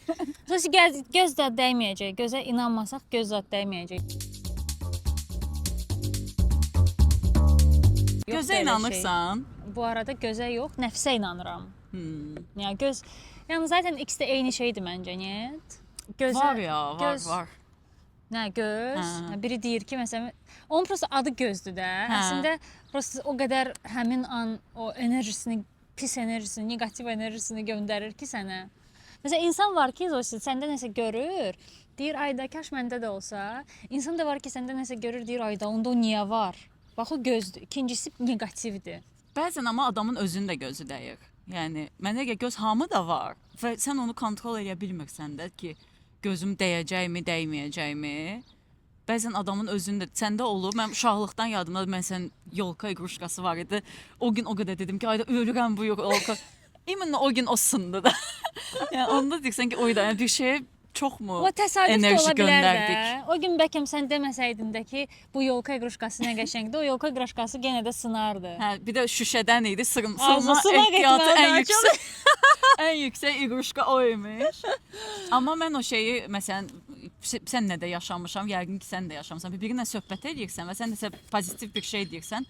Sonra göz zad dəyməyəcək. Gözə inanmasaq göz zad dəyməyəcək. Gözə inanırsan? Bu arada gözə yox, nəfsə inanıram. Yəni göz, yəni zaten ikisi də eyni şeydir məncə, niyyət? Gözə, Var ya, var. Nə göz? Biri deyir ki, məsələn, onun prosta adı gözdür də. Əslində prosta o qədər həmin an o enerjisini, pis enerjisini, negativ enerjisini göndərir ki sənə. Məsələn, insan var ki, səndə nəsə görür, deyir ayda kaş məndə də olsa. İnsan da var ki, səndə nəsə görür, deyir ayda onda o niyə var? Bax o gözdür. İkincisi negativdir. Bəzən amma adamın özünün də gözü dəyir. Yəni mənə görə göz hamıda var və sən onu kontrol edə bilmirsən də ki, gözüm dəyəcəkmi, dəyməyəcəkmi? Bəzən adamın özündə səndə olur. Mən uşaqlıqdan yadımdadır. Məsələn, yolka iqruşkası var idi. O gün o qədər dedim ki, ayda ölürəm bu yolka. İmенно o gün o sındı da. Yəni onda deyirsən ki, oyda bir şey çoxmu o təsadüf enerji ola bilər göndərdik. də. O gün bəlkə sən deməsəydin də ki, bu yolka iqruşkası nə qəşəngdir. O yolka iqruşkası yenə də sınardı. Hə, bir də şüşədən idi. Sırma Ağzısına ehtiyatı getməli ən daha yüksək. Ən yüksək iqruşka o imiş. Amma mən o şeyi məsələn sən nə də yaşamışam, yəqin ki sən də yaşamısan. Birinlə söhbət edirsən və sən nəsə pozitiv bir şey deyirsən.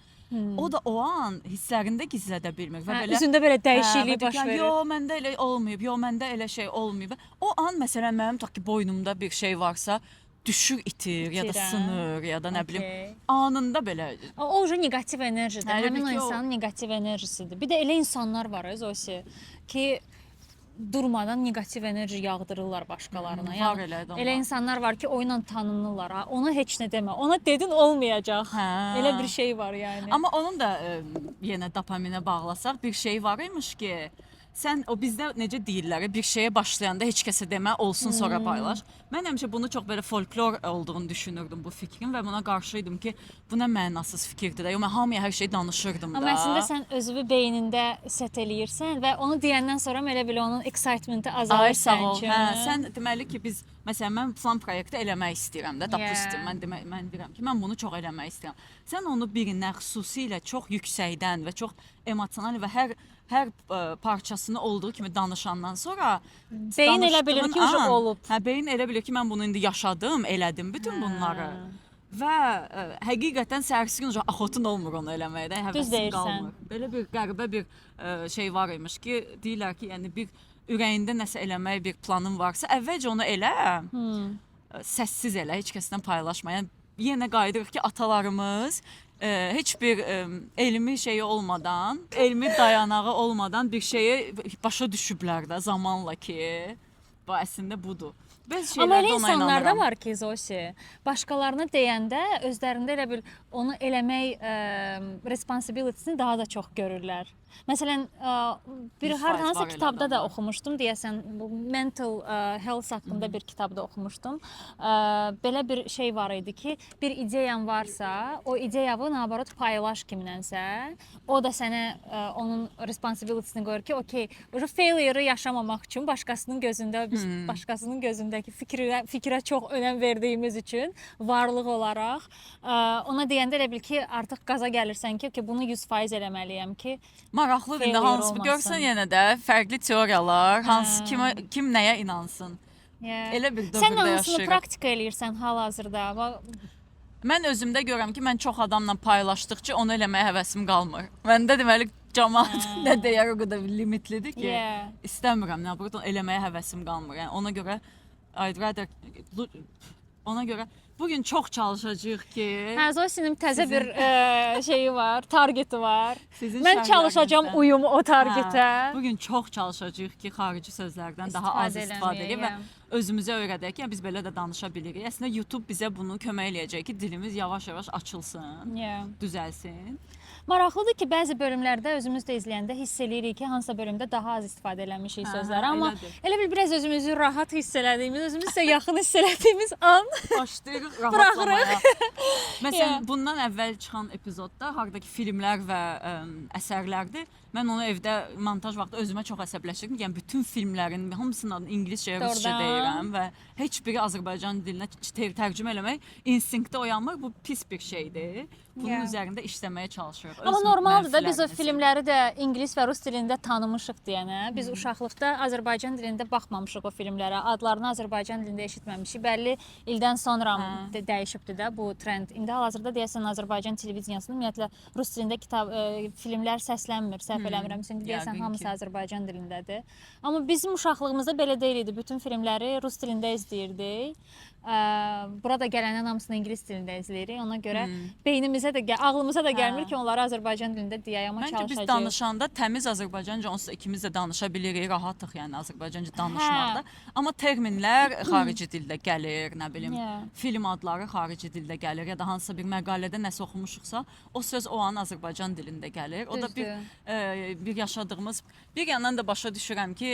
O da o an hisslərində gizlədə bilmir və belə üzündə belə dəyişiklik baş verir. Yo, məndə elə olmayıb, yo, məndə elə şey olmayıb. O an məsələn mənim tutaq ki, boynumda bir şey varsa, düşür, itir ya da sınır ya da nə bilim, anında belə. O negativ enerjidir. Hələ Həmin o ki, insanın negativ enerjisidir. Bir də elə insanlar var, Zosi, ki durmadan negativ enerji yağdırırlar başqalarına. Var Elə insanlar var ki, o ilə tanınırlar. Ona heç nə demə. Ona dedin olmayacaq. Elə bir şey var yəni. Amma onun da yenə dopaminə bağlasaq bir şey var imiş ki, sən o bizdə necə deyirlər, bir şeyə başlayanda heç kəsə demə, olsun sonra paylaş. Mən həmişə bunu çox belə folklor olduğunu düşünürdüm bu fikrin və buna qarşıydım ki, bu nə mənasız fikirdir də. Mən hamıya hər şey danışırdım da. Amma əslində sən özünü beynində set eləyirsən və onu deyəndən sonra elə belə onun excitementı azalır sənin üçün. Hə, sən deməli ki, biz məsələn mən plan proyekti eləmək istəyirəm də, допустим, mən deyirəm ki, mən bunu çox eləmək istəyirəm. Sən onu birinə xüsusilə çox yüksəkdən və çox emosional və hər parçasını olduğu kimi danışandan sonra beyin elə bilir ki, olub. Hə, beyin elə bilir ki, mən bunu indi yaşadım, elədim bütün bunları. Və həqiqətən səhərsi gün axotun olmur onu eləməkdə, həvəsin qalmır. Belə bir qəribə bir şey var imiş ki, deyirlər ki, yəni bir ürəyində nəsə eləmək bir planın varsa, əvvəlcə onu elə, səssiz elə, heç kəslə paylaşma. Yəni yenə qayıdırıq ki, atalarımız heç bir elmi şeyi olmadan, elmi dayanağı olmadan bir şeyi başa düşüblər də zamanla ki, bu əslində budur. Amma elə insanlar da var ki, Zosi, başqalarına deyəndə özlərində elə bil onu eləmək responsibility'sini daha da çox görürlər. Məsələn, bir hansı kitabda da oxumuşdum, deyəsən, bu mental health haqqında bir kitabda oxumuşdum. Belə bir şey var idi ki, bir ideyan varsa, o ideyanı nabarot paylaş kimlənsə, o da sənə onun responsibility'sini qoyur ki, okey, failure yaşamamaq üçün başqasının gözündə, biz başqasının gözündəki fikrə çox önəm verdiyimiz üçün varlıq olaraq ona deyəndə elə bil ki, artıq qaza gəlirsən ki, bunu 100% eləməliyəm ki, maraqlıdır indi hansı görsən yenə də fərqli teoriyalar, hansı kim nəyə inansın. Elə bir dövrdə yaşayırıq. Sən hansını praktika eləyirsən hal-hazırda? Mən özümdə görürəm ki, mən çox adamla paylaşdıqca onu eləməyə həvəsim qalmır. Məndə deməli cəmaət nə deyər o qədər limitlidir ki, istəmirəm, nə burada eləməyə həvəsim qalmır. Yəni ona görə I'd rather ona görə bugün çox çalışacağıq ki... Hə, Zosinin təzə bir şeyi var, targeti var. Mən çalışacağım uyum o targetə. Bugün çox çalışacağıq ki, xarici sözlərdən daha az istifadə edək və özümüzə öyrədək ki, biz belə də danışa bilirik. Əslində YouTube bizə bunu kömək eləyəcək ki, dilimiz yavaş-yavaş açılsın, düzəlsin. Maraqlıdır ki, bəzi bölümlərdə özümüz də izləyəndə hiss eləyirik ki, hansısa bölümdə daha az istifadə eləmişik sözləri. Amma elə bil biraz özümüzü rahat hiss elədiyimiz, özümüzsə yaxın hiss elədiyimiz an başlayırıq rahatlamaya. Məsələn, bundan əvvəl çıxan epizodda hardakı filmlər və əsərlərdir. Mən onu evdə montaj vaxtı özümə çox əsəbləşirdim. Yəni bütün filmlərin hamısının adını ingiliscə, rusca Doğrudan. deyirəm və heç biri Azərbaycan dilinə tərcümə eləmək instinktdə oyanmır. Bu pis bir şeydir. Bunun Yeah. üzərində işləməyə çalışırıq. Amma Öz normaldır da biz o mənfilərimizi. filmləri də ingilis və rus dilində tanımışıq deyənə. Biz uşaqlıqda Azərbaycan dilində baxmamışıq o filmlərə. Adlarını Azərbaycan dilində eşitməmişik. Bəlli ildən sonra dəyişibdi də bu trend. İndi hal-hazırda deyəsən Azərbaycan televiziyasında ümumiyyətlə rus dilində filmlər səslənmir. Səhv eləmirəm. Çünki deyəsən Yəqin hamısı ki. Azərbaycan dilindədir. Amma bizim uşaqlığımızda belə deyil idi. Bütün filmləri rus dilində izləyirdik. Burada gələnən hamısını ingilis dilində izləyirik. Ona görə beynimizə də, ağlımıza da gəlmir ki, onları Azərbaycan dilində deyək, amma Məncə çalışacağıq. biz danışanda təmiz Azərbaycanca onsuz da ikimiz də danışa bilirik, rahatıq yəni Azərbaycanca danışmaqda. Amma terminlər xarici dildə gəlir, nə bilim, film adları xarici dildə gəlir ya da hansısa bir məqalədə nəsə oxumuşuqsa, o söz o an Azərbaycan dilində gəlir. O da bir yaşadığımız, bir yandan da başa düşürəm ki,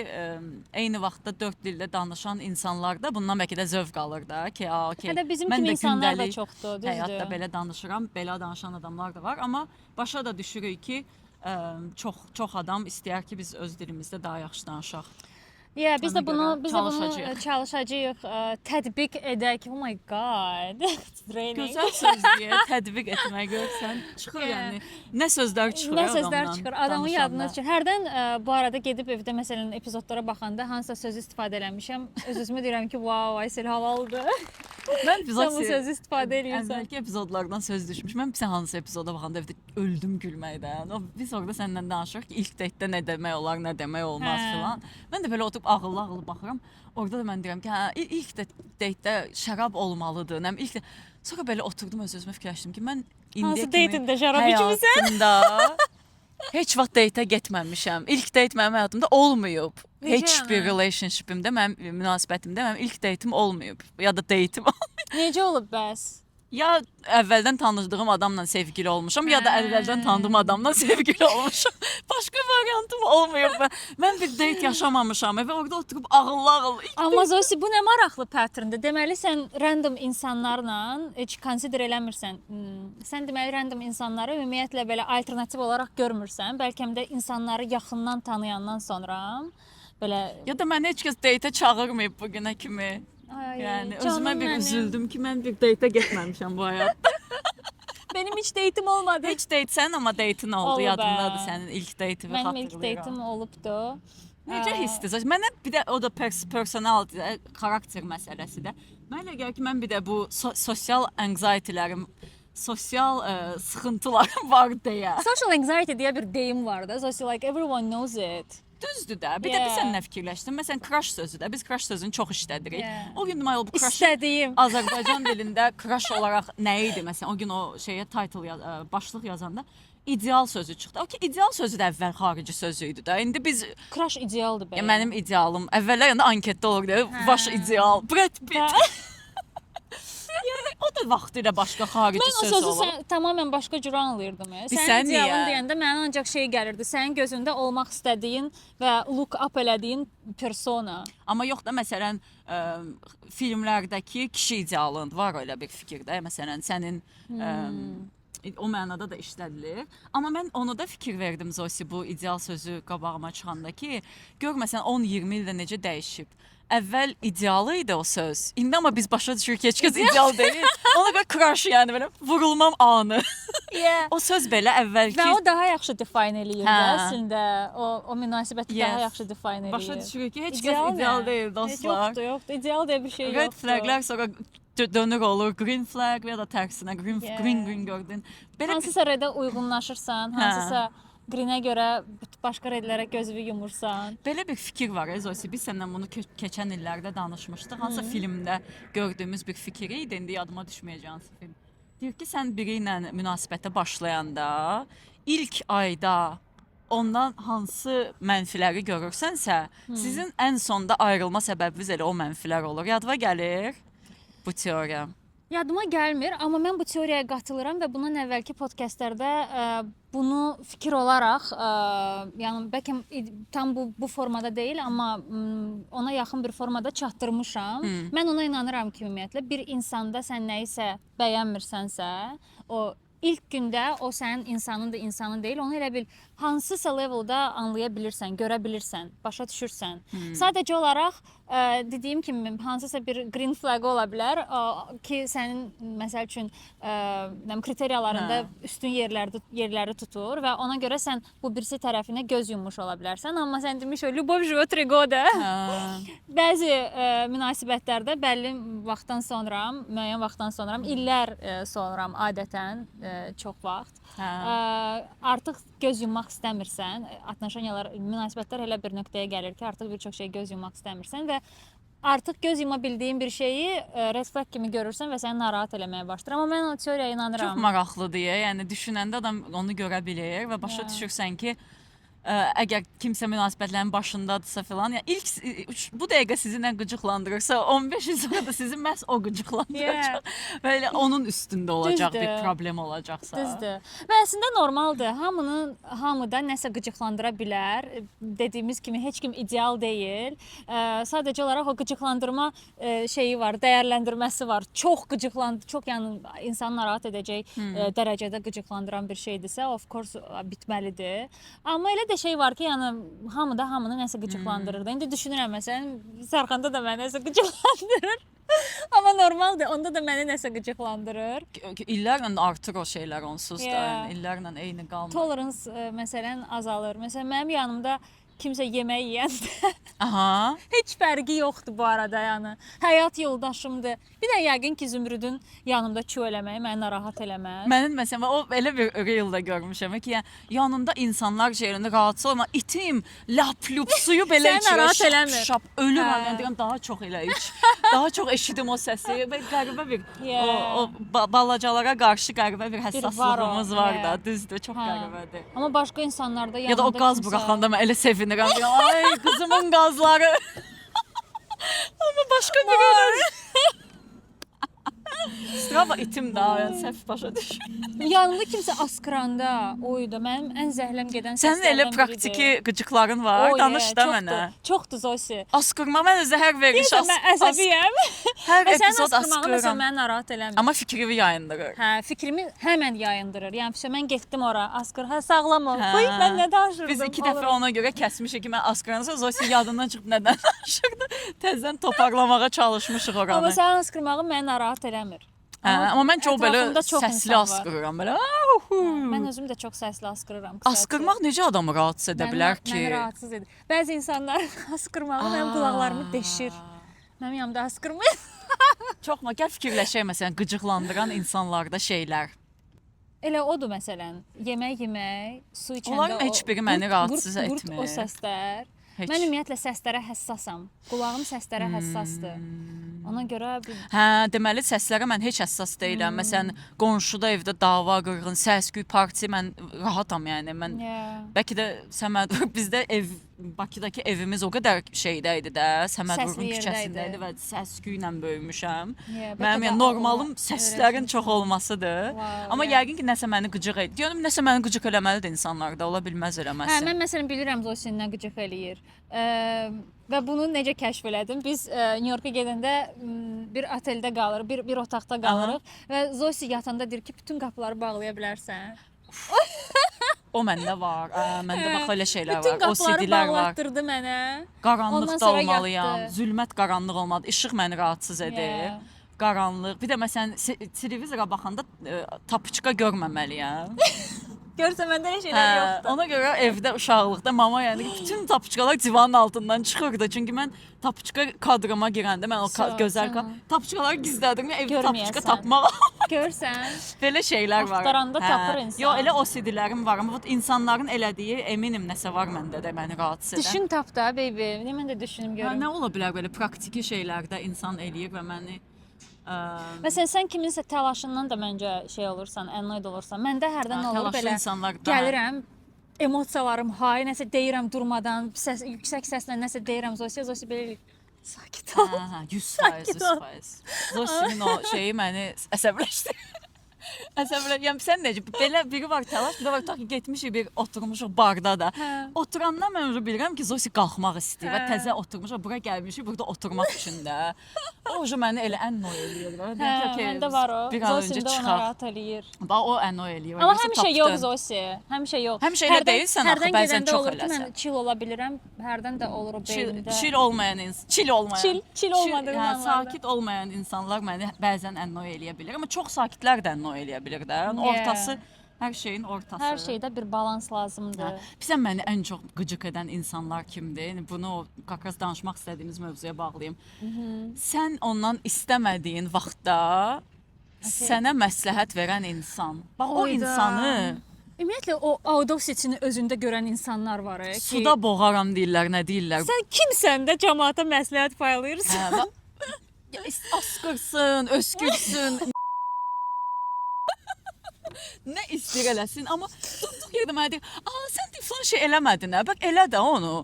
eyni vaxtda 4 dildə danışan insanlar da bundan bəlkə də zövq alır da ki, Hətta bizim kimi insanlar da çoxdur, düzdür. Həyatda belə danışıram, belə danışan adamlar da var, amma başa da düşürük ki, çox adam istəyər ki, biz öz dilimizdə daha yaxşı danışaq. Biz də bunu çalışacağıq. çalışacağıq, tətbiq edək. Oh my god. Gözəl söz deyə tətbiq etmək görsən çıxır yəni. Nə sözlər çıxır Nə adamdan. sözlər çıxır, adamın danışanda. yadına düşür. Hərdən bu arada gedib evdə məsələn epizodlara baxanda hansısa sözü istifadə eləmişəm. Öz-özümə deyirəm ki, wow, Aysel havalıdır. Mən Sən bu sözü istifadə edirsən. Əvvəlki epizodlardan söz düşmüş. Mən sən hansı epizoda baxanda evdə öldüm gülməkdən. Biz orada səndən danışırıq ki, ilk dəйтdə nə demək olar, nə demək olmaz filan. Mən də belə oturub ağıllı-ağıllı baxıram. Orada da mən deyirəm ki, hə, ilk dəйтdə şərab olmalıdır. Nə ilk sonra belə oturdum öz-özümə fikirləşdim ki, mən Hansı indiyə kimi deytində şərab içmisən? həyatımda heç vaxt deytə getməmişəm. İlk deyt mənim həyatımda olmayıb. Heç bir relationshipimdə, mənim münasibətimdə mənim ilk deytim olmayıb. Ya da deytim. Necə olub bəs? Ya əvvəldən tanıdığım adamla sevgili olmuşam, ya da əvvəldən tanıdığım adamla sevgili olmuşam. Başqa variantım olmayıb. Mən bir deyt yaşamamışam və orada oturub ağıllı-ağıllı. Amma Zosi, bu nə maraqlı patterndir. Deməli sən random insanlarla heç consider eləmirsən. Sən deməli random insanları ümumiyyətlə belə alternativ olaraq görmürsən. Bəlkə də insanları yaxından tanıyandan sonra belə Ya da məni heç kəs deytə çağırmayıb bu günə kimi. Yəni özümə bir üzüldüm ki, mən bir deytə getməmişəm bu həyatda. Benim heç deytim olmadı. Heç deytsən, amma deytin oldu, yadındadır sənin ilk deytini Mənim xatırlayıram. ilk deytim olubdu. Necə hissdir? Mənə bir də o da personality, xarakter məsələsidir. Mənə elə gəlir ki, mən bir də bu sosial anxiety'lərim, sosial sıxıntılarım var deyə. Social anxiety deyə bir deyim var da. So like everyone knows it. Düzdür də. Bir də sən nə fikirləşdin? Məsələn, crush sözü də. Biz crush sözünü çox işlədirik. O gün demək bu crush İstədiyim. Azərbaycan dilində crush olaraq nə idi? Məsələn, o gün o şeyə title başlıq yazanda ideal sözü çıxdı. O ki, ideal sözü də əvvəl xarici sözü idi də. İndi biz crush idealdır belə. Mənim idealım əvvəllər yəni anketdə olurdu. Vaş ideal, Brad Pitt. Yəni o da vaxtilə başqa xarici söz olur. Mən o sözü tamamilə başqa cür anlayırdım. Sən idealın deyəndə mənə ancaq şey gəlirdi. Sənin gözündə olmaq istədiyin və look up elədiyin persona. Amma yox da məsələn filmlərdəki kişi idealın var elə bir fikirdə. Məsələn sənin o mənada da işlədilir. Amma mən onu da fikir verdim Zosi bu ideal sözü qabağıma çıxanda ki, gör məsələn 10-20 ildə necə dəyişib. Əvvəl idealı idi o söz. İndi amma biz başa düşürük ki, heç kəs ideal deyil. Ona görə crush yəni belə vurulmam anı. O söz belə əvvəlki Və o daha yaxşı define eləyir də əslində. O münasibəti daha yaxşı define eləyir. Başa düşürük ki, heç kəs ideal deyil dostlar. Yoxdur. İdeal deyə bir şey yoxdur. Red flaglər sonra dönür olur, green flag ya da tərsinə green gördün. Hansısa redə uyğunlaşırsan, hansısa greenə görə başqa redlərə gözünü yumursan. Belə bir fikir var Zosi. Biz səndən bunu keçən illərdə danışmışdıq. Hansısa filmdə gördüyümüz bir fikir idi. İndi yadıma düşməyəcək hansı film. Deyir ki, sən biri ilə münasibətə başlayanda ilk ayda ondan hansı mənfiləri görürsənsə, sizin ən sonda ayrılma səbəbiniz elə o mənfilər olur. Yadıma gəlir bu teoriya. Yadıma gəlmir, amma mən bu teoriyaya qatılıram və bundan əvvəlki podkastlarda bunu fikir olaraq, yəni bəlkə tam bu formada deyil, amma ona yaxın bir formada çatdırmışam. Mən ona inanıram ki, ümumiyyətlə bir insanda sən nəyisə bəyənmirsənsə, o ilk gündə o sənin insanın deyil, onu elə bil hansısa levelda anlaya bilirsən, görə bilirsən, başa düşürsən. Sadəcə olaraq dediyim kimi hansısa bir green flag ola bilər ki, sənin məsəl üçün kriteriyalarında üstün yerləri tutur və ona görə sən bu birisi tərəfinə göz yummuş ola bilərsən. Amma sən demiş o любовь живет 3 года. Bəzi münasibətlərdə bəlli vaxtdan sonra, müəyyən vaxtdan sonra, illər sonra adətən çox vaxt artıq göz yummaq istəmirsən. Atnaşanyalar, münasibətlər elə bir nöqtəyə gəlir ki, artıq bir çox şey göz yummaq istəmirsən və artıq göz yuma bildiyin bir şeyi red flag kimi görürsən və səni narahat eləməyə başlayır. Amma mən o teoriyaya inanıram. Çox maraqlıdır. Yəni düşünəndə adam onu görə bilir və başa düşürsən ki, əgər kimsə münasibətlərin başındadırsa filan, yəni ilk bu dəqiqə sizi nə qıcıqlandırırsa, 15 il sonra da sizi məhz o qıcıqlandıracaq. Və elə onun üstündə olacaq bir problem olacaqsa. Düzdür. Və əslində normaldır. Hamıda nəsə qıcıqlandıra bilər. Dediyimiz kimi heç kim ideal deyil. Sadəcə olaraq o qıcıqlandırma şeyi var, dəyərləndirməsi var. Çox yəni insanı narahat edəcək dərəcədə qıcıqlandıran bir şeydirsə, of course bitməlidir. Amma elə də şey var ki, yəni hamıda hamını nəsə qıcıqlandırır da. İndi düşünürəm məsələn, Sərxanda da məni nəsə qıcıqlandırır. Amma normaldır, onda da məni nəsə qıcıqlandırır. İllərlə artır o şeylər onsuz da. Yəni illərlə eyni qalmır. Tolerance məsələn azalır. Məsələn mənim yanımda kimsə yemək yeyəndə heç fərqi yoxdur bu arada, yəni. Həyat yoldaşımdır. Bir də yəqin ki, Zümrüdün yanımda çu eləməyi məni narahat eləməz. Mənim məsələn o elə bir reeldə görmüşəm ki, yəni yanında insanlar şeylərində rahatsız olma, itim, lap-lup suyu belə içir. Narahat eləmir. Şap ölüm mən deyirəm daha çox elə iç. Daha çox eşidim o səsi və qəribə bir o balacalara qarşı qəribə bir həssaslığımız var da, düzdür, çox qəribədir. Amma başqa insanlarda yanında ya da o qaz buraxanda mən elə sevinirəm. Ay kızımın gazları. Ama başka biri olur. Strava itim daha, yəni səhv başa düşür. Yanımda kimsə askıranda, oydu, mənim ən zəhləm gedən səslərdən biridir. Sənin elə praktiki qıcıqların var, danış da mənə. Çoxdur Zosi. Askırma, mən zəhər vermiş. Mən əsəbiyəm. Hər epizod askırıram. Məsələn, məni narahat eləmir. Amma fikrimi yayındırır. Fikrimi həmən yayındırır. Yəni mən getdim ora, askır, sağlam ol. Qoy, mən nə danışırdım? Biz 2 dəfə ona görə kəsmişik ki, mən askıransa Zosi yadından çıxıb nədən danışırdı. Təzədən toparlamağa çalışmışıq oranı. Amma sənin askırmağın məni narahat eləmir. Amma mən çox belə səsli askırıram belə. Mən özüm də çox səsli askırıram. Askırmaq necə adamı rahatsız edə bilər ki? Məni rahatsız edir. Bəzi insanlar askırmağı mənim qulaqlarımı deşir. Mənim yanımda askırmır. Çox gəl fikirləşək məsələn qıcıqlandıran insanlarda şeylər. Elə odur məsələn, yemək, su içəndə onların heç biri məni rahatsız etmir. O səslər. Mən ümumiyyətlə səslərə həssasam. Qulağım səslərə həssasdır. Ona görə deməli səslərə mən heç həssas deyiləm. Məsələn, qonşuda evdə dava, qırğın, səs-küy, parti mən rahatam yəni. Mən bəlkə də Səmədvur bizdə Bakıdakı evimiz o qədər şeydə idi də, Səmədvurun küçəsində idi və səs-küylə böyümüşəm. Mənim yəni normalım səslərin çox olmasıdır. Amma yəqin ki, nəsə məni qıcıq edir. Deyirəm, nəsə məni qıcıq eləməlidir insanlarda, ola bilməz eləməsin. Mən məsələn bilirəm Zosin nə qıcıq eləyir. Və bunu necə kəşf elədim? Biz Nyu-Yorka gedəndə bir oteldə qalırıq, bir otaqda qalırıq və Zosi yatanda deyir ki, bütün qapıları bağlaya bilərsən. O məndə var. Məndə bax elə şeylər var. Bütün qapıları bağlatdırdı mənə. Qaranlıqda olmalıyam. Zülmət qaranlıq olmalı. İşıq məni rahatsız edir. Qaranlıq. Bir də məsələn televizora baxanda tapuçka görməməliyəm. Görsən məndə elə şeylər yoxdur. Ona görə evdə uşaqlıqda mama yəni bütün tapuçkalar divanın altından çıxırdı. Çünki mən tapuçka kadrıma girəndə mən o gözəl tapuçkaları gizlədim. Evdə tapuçka tapmaq. Görsən. Belə şeylər var. Axtaranda tapır insan. Yox, elə OCD-lərim var. Amma insanların elədiyi eminim nəsə var məndə də məni rahatsız edən. Düşün tap da baby. Mən də düşünüm görüm. Nə ola bilər belə praktiki şeylərdə insan eləyir və məni Məsələn, sən kiminsə təlaşından da məncə şey olursan, annoyed olursan. Məndə hərdən olur belə gəlirəm, emosiyalarım hay, nəsə deyirəm durmadan, yüksək səslə nəsə deyirəm, Zosi belə sakit ol. 100%. Zosinin o şeyi məni əsəbləşdirir. Əsəbləşirəm. Sən necə? Belə biri var təlaş, bir də var tutaq ki, getmişik bir oturmuşuq barda da. Oturandan mən öncə bilirəm ki, Zosi qalxmaq istəyir və təzə oturmuşuq, bura gəlmişik, burada oturmaq üçün də. O məni elə ənno eləyir. Məndə var o. Zosi də onu rahat eləyir. Bax o ənno eləyir. Amma həmişə yox Zosi. Həmişə yox. Həmişə elə deyilsən axı, bəzən çox eləsən. Mən chill ola bilirəm. Hərdən də olur o beynimdə. Chill olmayan insan, chill olmadığım anlarda. Sakit olmayan insanlar məni bəzən ənno eləyə bilir, amma çox sakitlər də ənno eləyə bilir də. Ortası, hər şeyin ortası. Hər şeydə bir balans lazımdır. Bilirsən məni ən çox qıcıq edən insanlar kimdir? Bunu qaqraz danışmaq istədiyimiz mövzuya bağlayım. Sən ondan istəmədiyin vaxtda sənə məsləhət verən insan. Bax o insanı Ümumiyyətlə o audacity-ni özündə görən insanlar var ki, suda boğaram deyirlər, nə deyirlər? Sən kimsən də cəmaata məsləhət paylayırsan? Asqırsın, öskürsün. Nə istəyir eləsin, amma tutduq yerdə mənə deyir, sən falan şey eləmədin, bax elə də onu.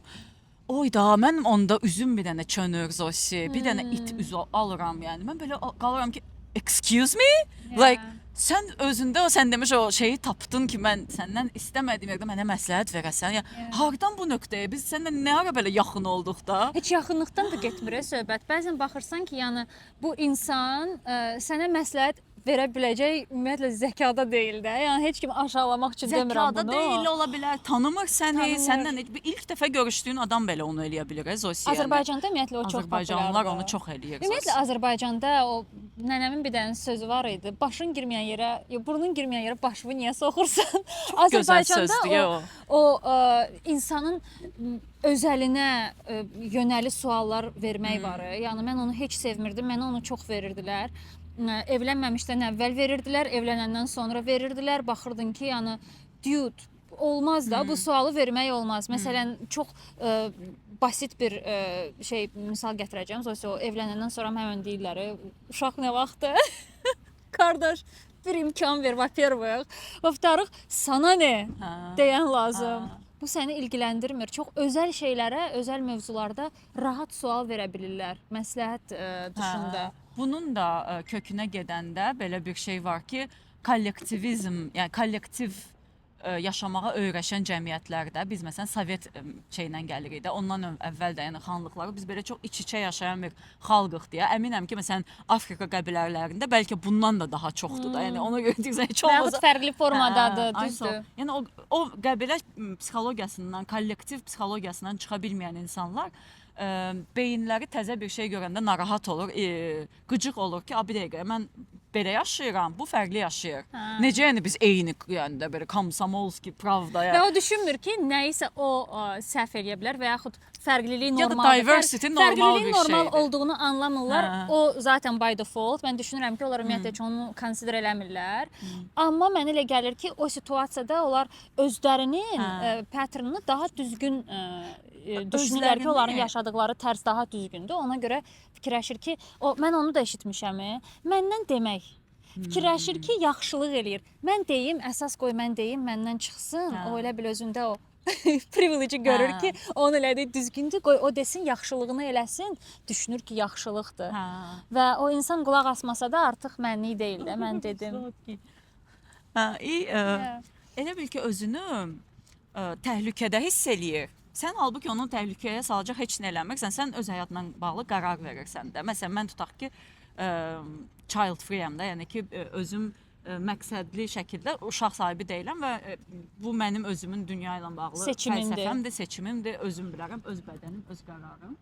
Oy da, mən onda üzüm bir dənə çönür Zosi, bir dənə it üzü alıram yəni. Mən belə qalıram ki, excuse me? Like, sən özündə sən demiş o şeyi tapdın ki, mən səndən istəmədiyim yerdə mənə məsləhət verəsən. Yəni, hardan bu nöqtəyə? Biz səninlə nə ara belə yaxın olduq da? Heç yaxınlıqdan da getmir söhbət. Bəzən baxırsan ki, yəni bu insan sənə məsləhət verə biləcək ümumiyyətlə zəkada deyil də. Yəni heç kimi aşağılamaq üçün demirəm bunu. Zəkada deyil ola bilər, tanımır səni, səndən ilk dəfə görüşdüyün adam belə onu eləyə bilər, Zosi. Azərbaycanda ümumiyyətlə o çox populyardır. Azərbaycanlılar onu çox eləyir. Ümumiyyətlə Azərbaycanda o nənəmin bir dənə sözü var idi. Başın girməyən yerə, burnun girməyən yerə başını niyə soxursan? Azərbaycanda o insanın özəlinə yönəli suallar vermək var. Yəni mən onu heç sevmirdim. Mənə onu çox verirdilər. Evlənməmişdən əvvəl verirdilər, evlənəndən sonra verirdilər. Baxırdın ki, yəni dude, olmaz da, bu sualı vermək olmaz. Məsələn, çox basit bir misal gətirəcəm. O evlənəndən sonra həmin deyirlər, uşaq nə vaxtdır? Qardaş, bir imkan ver, во-первых. Во-вторых, sana nə deyən lazım. Bu səni ilgiləndirmir. Çox özəl şeylərə, özəl mövzularda rahat sual verə bilirlər, məsləhət dışında. Bunun da kökünə gedəndə belə bir şey var ki, kollektivizm, yəni kollektiv yaşamağa öyrəşən cəmiyyətlərdə biz məsələn Sovet şeylə gəlirik də, ondan əvvəl də yəni xanlıqları biz belə çox iç-içə yaşayan bir xalqıq deyə. Əminəm ki, məsələn Afrika qəbilələrində bəlkə bundan da daha çoxdur da. Yəni ona görə deyirsən heç olmasa yaxud fərqli formadadır, düzdür. Yəni o qəbilə psixologiyasından, kollektiv psixologiyasından çıxa bilməyən insanlar beyinləri təzə bir şey görəndə narahat olur, qıcıq olur ki, bir dəqiqə, mən belə yaşayıram, bu fərqli yaşayır. Necə yəni biz eyni yəni də belə komsomolski, pravda ya. Və o düşünmür ki, nəyisə o səhv eləyə bilər və yaxud fərqlilik ya normaldır. Da diversity normal bir şeydir. Fərqliliyin normal olduğunu anlamırlar. O zaten by default. Mən düşünürəm ki, onlar ümumiyyətlə heç onu konsider eləmirlər. Amma mənə elə gəlir ki, o situasiyada onlar özlərinin patternını daha düzgün düşünürlər ki, onların yaşadıkları tərz daha düzgündür. Ona görə fikirləşir ki, mən onu da eşitmişəm. Məndən demək. Fikirləşir ki, yaxşılıq eləyir. Mən deyim, əsas qoy mən deyim, məndən çıxsın. O elə bil özündə o privilege görür ki, onun elədiyi düzgündür. Qoy o desin, yaxşılığını eləsin. Düşünür ki, yaxşılıqdır. Və o insan qulaq asmasa da artıq mənlik deyil də, mən dedim. Elə bil ki, özünü təhlükədə hiss eləyir. Sən halbuki onu təhlükəyə salacaq heç nə eləmirsən. Sən öz həyatla bağlı qərar verirsən də. Məsələn, mən tutaq ki, child free-am da, yəni ki, özüm məqsədli şəkildə uşaq sahibi deyiləm və bu mənim özümün dünya ilə bağlı fəlsəfəmdir, seçimimdir, özüm bilərəm, öz bədənim, öz qərarım.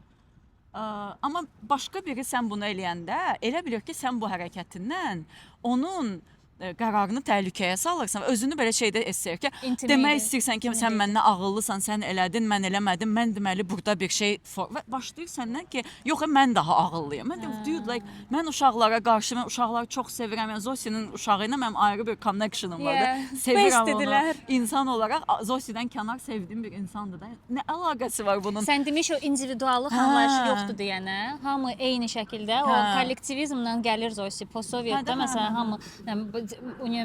Amma başqa biri sən bunu eləyəndə elə bilir ki, sən bu hərəkətindən onun qərarını təhlükəyə salırsan və özünü belə şeydə istəyir ki, demək istəyirsən ki, sən məndən ağıllısan, sən elədin, mən eləmədim, mən deməli burada bir şey və başlayır səndən ki, yox, mən daha ağıllıyam. Mən deyim, dude, like, mən uşaqlara qarşı, mən uşaqları çox sevirəm. Yəni Zosinin uşağı ilə mənim ayrı bir connection'ım var da. Sevirəm onu. İnsan olaraq Zosidən kənar sevdiyim bir insandır da. Nə əlaqəsi var bunun? Sən demiş o individuallıq anlayışı yoxdur deyənə, hamı eyni şəkildə o kollektivizmdən gəlir Zosi, postsovetdə məsələn hamı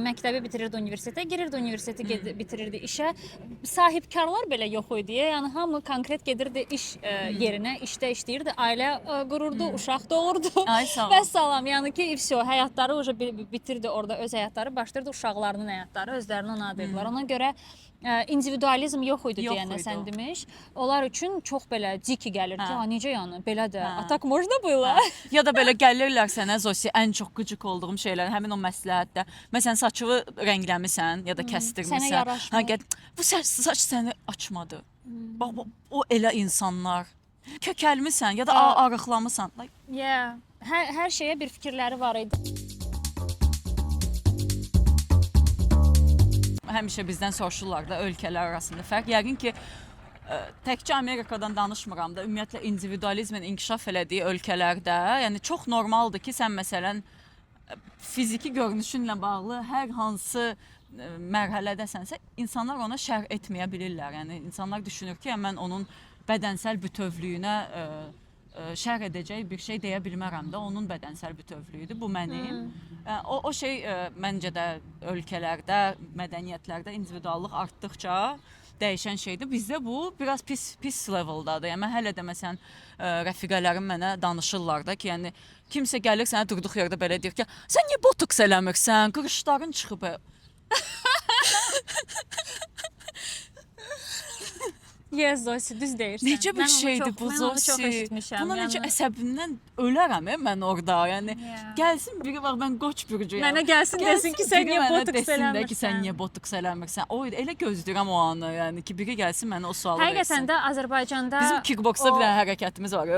məktəbi bitirirdi, universitetə girirdi, universiteti bitirirdi işə. Sahibkarlar belə yox idi. Yəni hamı konkret gedirdi iş yerinə, işdə işləyirdi, ailə qururdu, uşaq doğurdu. Ay sağ ol. Vəssalam. Yəni ki, vəsə həyatları уже bitirdi orada öz həyatları, başlayırdı uşaqlarının həyatları, özlərini ona adayırdılar. Ona görə individualizm yox idi deyəndə sən demiş. Onlar üçün çox belə ciki gəlir ki, ha necə yəni belə də. Atak можно было? Ya da belə gəlirlər sənə Zosi ən çox qıcıq olduğum şeylər həmin o məsləhətdə. Məsələn saçını rəngləmisən ya da kəsdirmisən. Sənə yaraşmır. Bu saç səni açmadı. Bax o elə insanlar. Kökəlmisən ya da arıqlamısan. Yeah. Hər şeyə bir fikirləri var idi. Həmişə bizdən soruşurlar da ölkələr arasında fərq. Yəqin ki, təkcə Amerikadan danışmıram da, ümumiyyətlə individualizmin inkişaf elədiyi ölkələrdə, yəni çox normaldır ki, sən məsələn fiziki görünüşünlə bağlı hər hansı mərhələdəsənsə, insanlar ona şərh etməyə bilirlər. Yəni insanlar düşünür ki, mən onun bədənsəl bütövlüyünə şərh edəcək bir şey deyə bilmərəm də, onun bədənsəl bütövlüyüdür, bu mənim. O şey məncə də ölkələrdə, mədəniyyətlərdə individuallıq artdıqca dəyişən şeydir. Bizdə bu biraz pis leveldadır. Yəni mən hələ də məsələn rəfiqələrim mənə danışırlar da ki, yəni kimsə gəlir sənə durduq yerdə belə deyir ki, sən niyə botoks eləmirsən? Qırışların çıxıb. Yes, Zosi, düz deyirsən. Necə bir şeydir bu Zosi? Buna necə əsəbindən ölərəm mən orada. Yəni gəlsin biri bax mən qoç bürcüyəm. Mənə gəlsin desin ki, sən niyə botoks eləmirsən? Ki, sən niyə botoks eləmirsən? O elə gözləyirəm o anı, yəni ki, biri gəlsin mənə o sualı versin. Həqiqətən də Azərbaycanda bizim kickboksda bir hərəkətimiz var.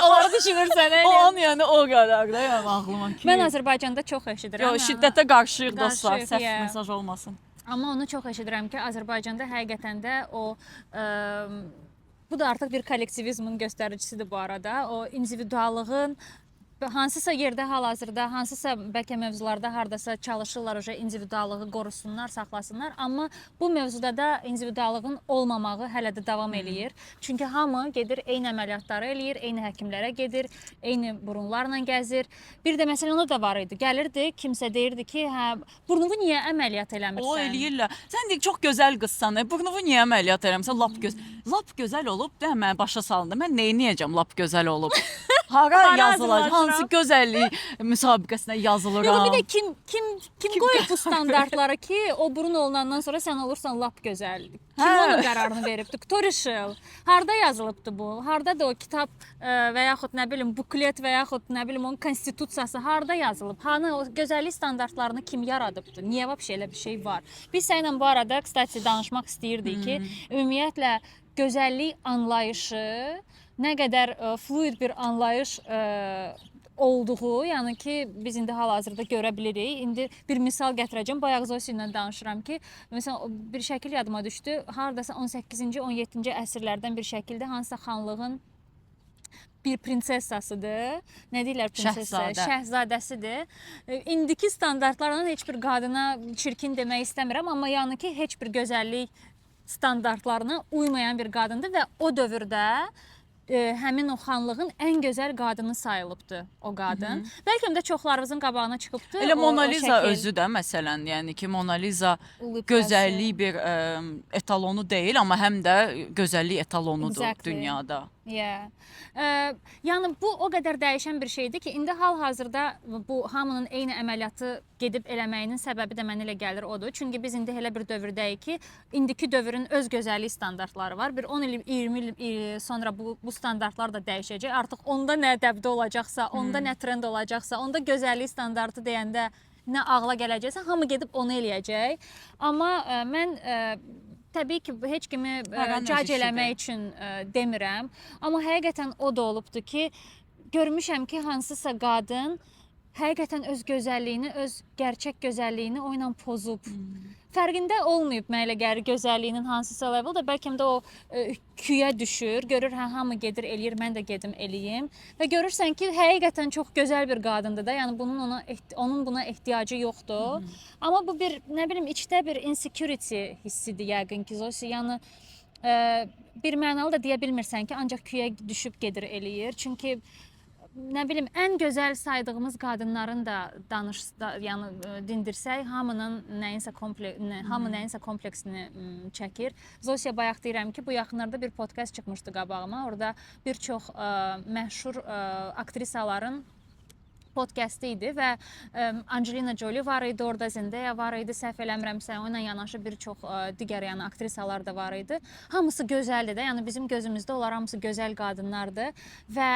Onları düşünürsən. O an yəni o qədər də yəni ağlıma ki. Mən Azərbaycanda çox eşidirəm. Yox, şiddətə qarşıyıq dostlar, səhv mesaj olmasın. Amma onu çox eşidirəm ki, Azərbaycanda həqiqətən də o bu da artıq bir kollektivizmin göstəricisidir bu arada. O individuallığın hansısa yerdə hal-hazırda, hansısa bəlkə mövzularda hardasa çalışırlar individuallığı qorusunlar, saxlasınlar. Amma bu mövzuda da individuallığın olmamağı hələ də davam eləyir. Çünki hamı gedir, eyni əməliyyatları eləyir, eyni həkimlərə gedir, eyni burunlarla gəzir. Bir də məsələn o da var idi. Gəlirdi, kimsə deyirdi ki, hə, burnumu niyə əməliyyat eləmirsən? O eləyirlər. Sən deyir, çox gözəl qızsan, burnumu niyə əməliyyat eləmirsən? Lap gözəl olub, də mən başa salındı. Mən nəyi niyəcəm lap gözəl olub? Hara yazılacaq? Hansı gözəllik müsabiqəsinə yazılıram? Yox, bir də kim qoyur bu standartları ki, o burun olunandan sonra sən olursan lap gözəl. Kim onun qərarını veribdi? Kto решил? Harda yazılıbdı bu? Hardadır o kitab və yaxud nə bilim buklet və yaxud nə bilim onun konstitusiyası harda yazılıb? Hanı o gözəllik standartlarını kim yaradıbdı? Niyə vəbşə elə bir şey var? Biz səninlə bu arada kstati danışmaq istəyirdik ki, ümumiyyətlə gözəllik anlayışı nə qədər fluid bir anlayış olduğu, yəni ki, biz indi hal-hazırda görə bilirik. İndi bir misal gətirəcəm. Bayaq Zosi ilə danışıram ki, məsələn, bir şəkil yadıma düşdü. Hardasa 18-ci, 17-ci əsrlərdən bir şəkildə hansısa xanlığın bir prinsessasıdır. Nə deyirlər prinsessa? Şəhzadəsidir. İndiki standartlarla heç bir qadına çirkin demək istəmirəm, amma yəni ki, heç bir gözəllik standartlarına uymayan bir qadındır və o dövrdə həmin o xanlığın ən gözəl qadını sayılıbdı o qadın. Bəlkə də çoxlarımızın qabağına çıxıbdı. Elə Mona Lisa özü də məsələn, yəni ki, Mona Lisa gözəllik bir etalonu deyil, amma həm də gözəllik etalonudur dünyada. Yəni bu o qədər dəyişən bir şeydir ki, indi hal-hazırda bu hamının eyni əməliyyatı gedib eləməyinin səbəbi də mənə elə gəlir odur. Çünki biz indi elə bir dövrdəyik ki, indiki dövrün öz gözəllik standartları var. Bir 10 il, 20 il sonra bu standartlar da dəyişəcək. Artıq onda nə dəbdə olacaqsa, onda nə trend olacaqsa, onda gözəllik standartı deyəndə nə ağla gələcəksə, hamı gedib onu eləyəcək. Amma mən təbii ki, heç kimi cac eləmək üçün demirəm. Amma həqiqətən o da olubdur ki, görmüşəm ki, hansısa qadın həqiqətən öz gözəlliyini, öz gerçək gözəlliyini o ilə pozub. Fərqində olmayıb mənə elə gəlir gözəlliyinin hansısa leveldə, bəlkə də o küyə düşür, görür hə hamı gedir eləyir, mən də gedim eləyim və görürsən ki, həqiqətən çox gözəl bir qadındır da, yəni onun buna ehtiyacı yoxdur. Amma bu bir nə bilim içdə bir insecurity hissidir yəqin ki, Zosi, yəni bir mənalı da deyə bilmirsən ki, ancaq küyə düşüb gedir eləyir. Çünki nə bilim ən gözəl saydığımız qadınların da yəni dindirsək, hamı nəyinsə kompleksini çəkir. Zosiya bayaq deyirəm ki, bu yaxınlarda bir podkast çıxmışdı qabağıma. Orada bir çox məşhur aktrisaların podkastı idi və Angelina Jolie var idi, orada Zendaya var idi, səhv eləmirəmsə, onunla yanaşı bir çox digər yəni aktrisalar da var idi. Hamısı gözəldir də, yəni bizim gözümüzdə onlar hamısı gözəl qadınlardır və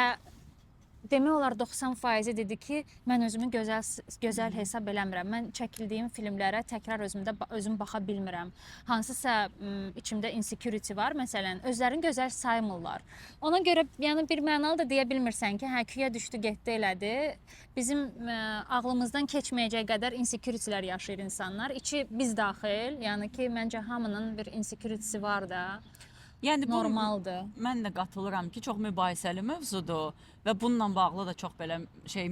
demək olar 90% dedi ki, mən özümü gözəl hesab eləmirəm. Mən çəkildiyim filmlərə təkrar özüm baxa bilmirəm. Hansısa içimdə insecurity var, məsələn, özlərini gözəl saymırlar. Ona görə yəni bir mənalı da deyə bilmirsən ki, hə küyə düşdü, getdi elədi. Bizim ağlımızdan keçməyəcək qədər insecurity'lər yaşayır insanlar. İçi biz daxil, yəni ki, məncə hamının bir insecurity'si var da. Yəni bu normaldır. Mən də qatılıram ki, çox mübahisəli mövzudur və bununla bağlı da çox belə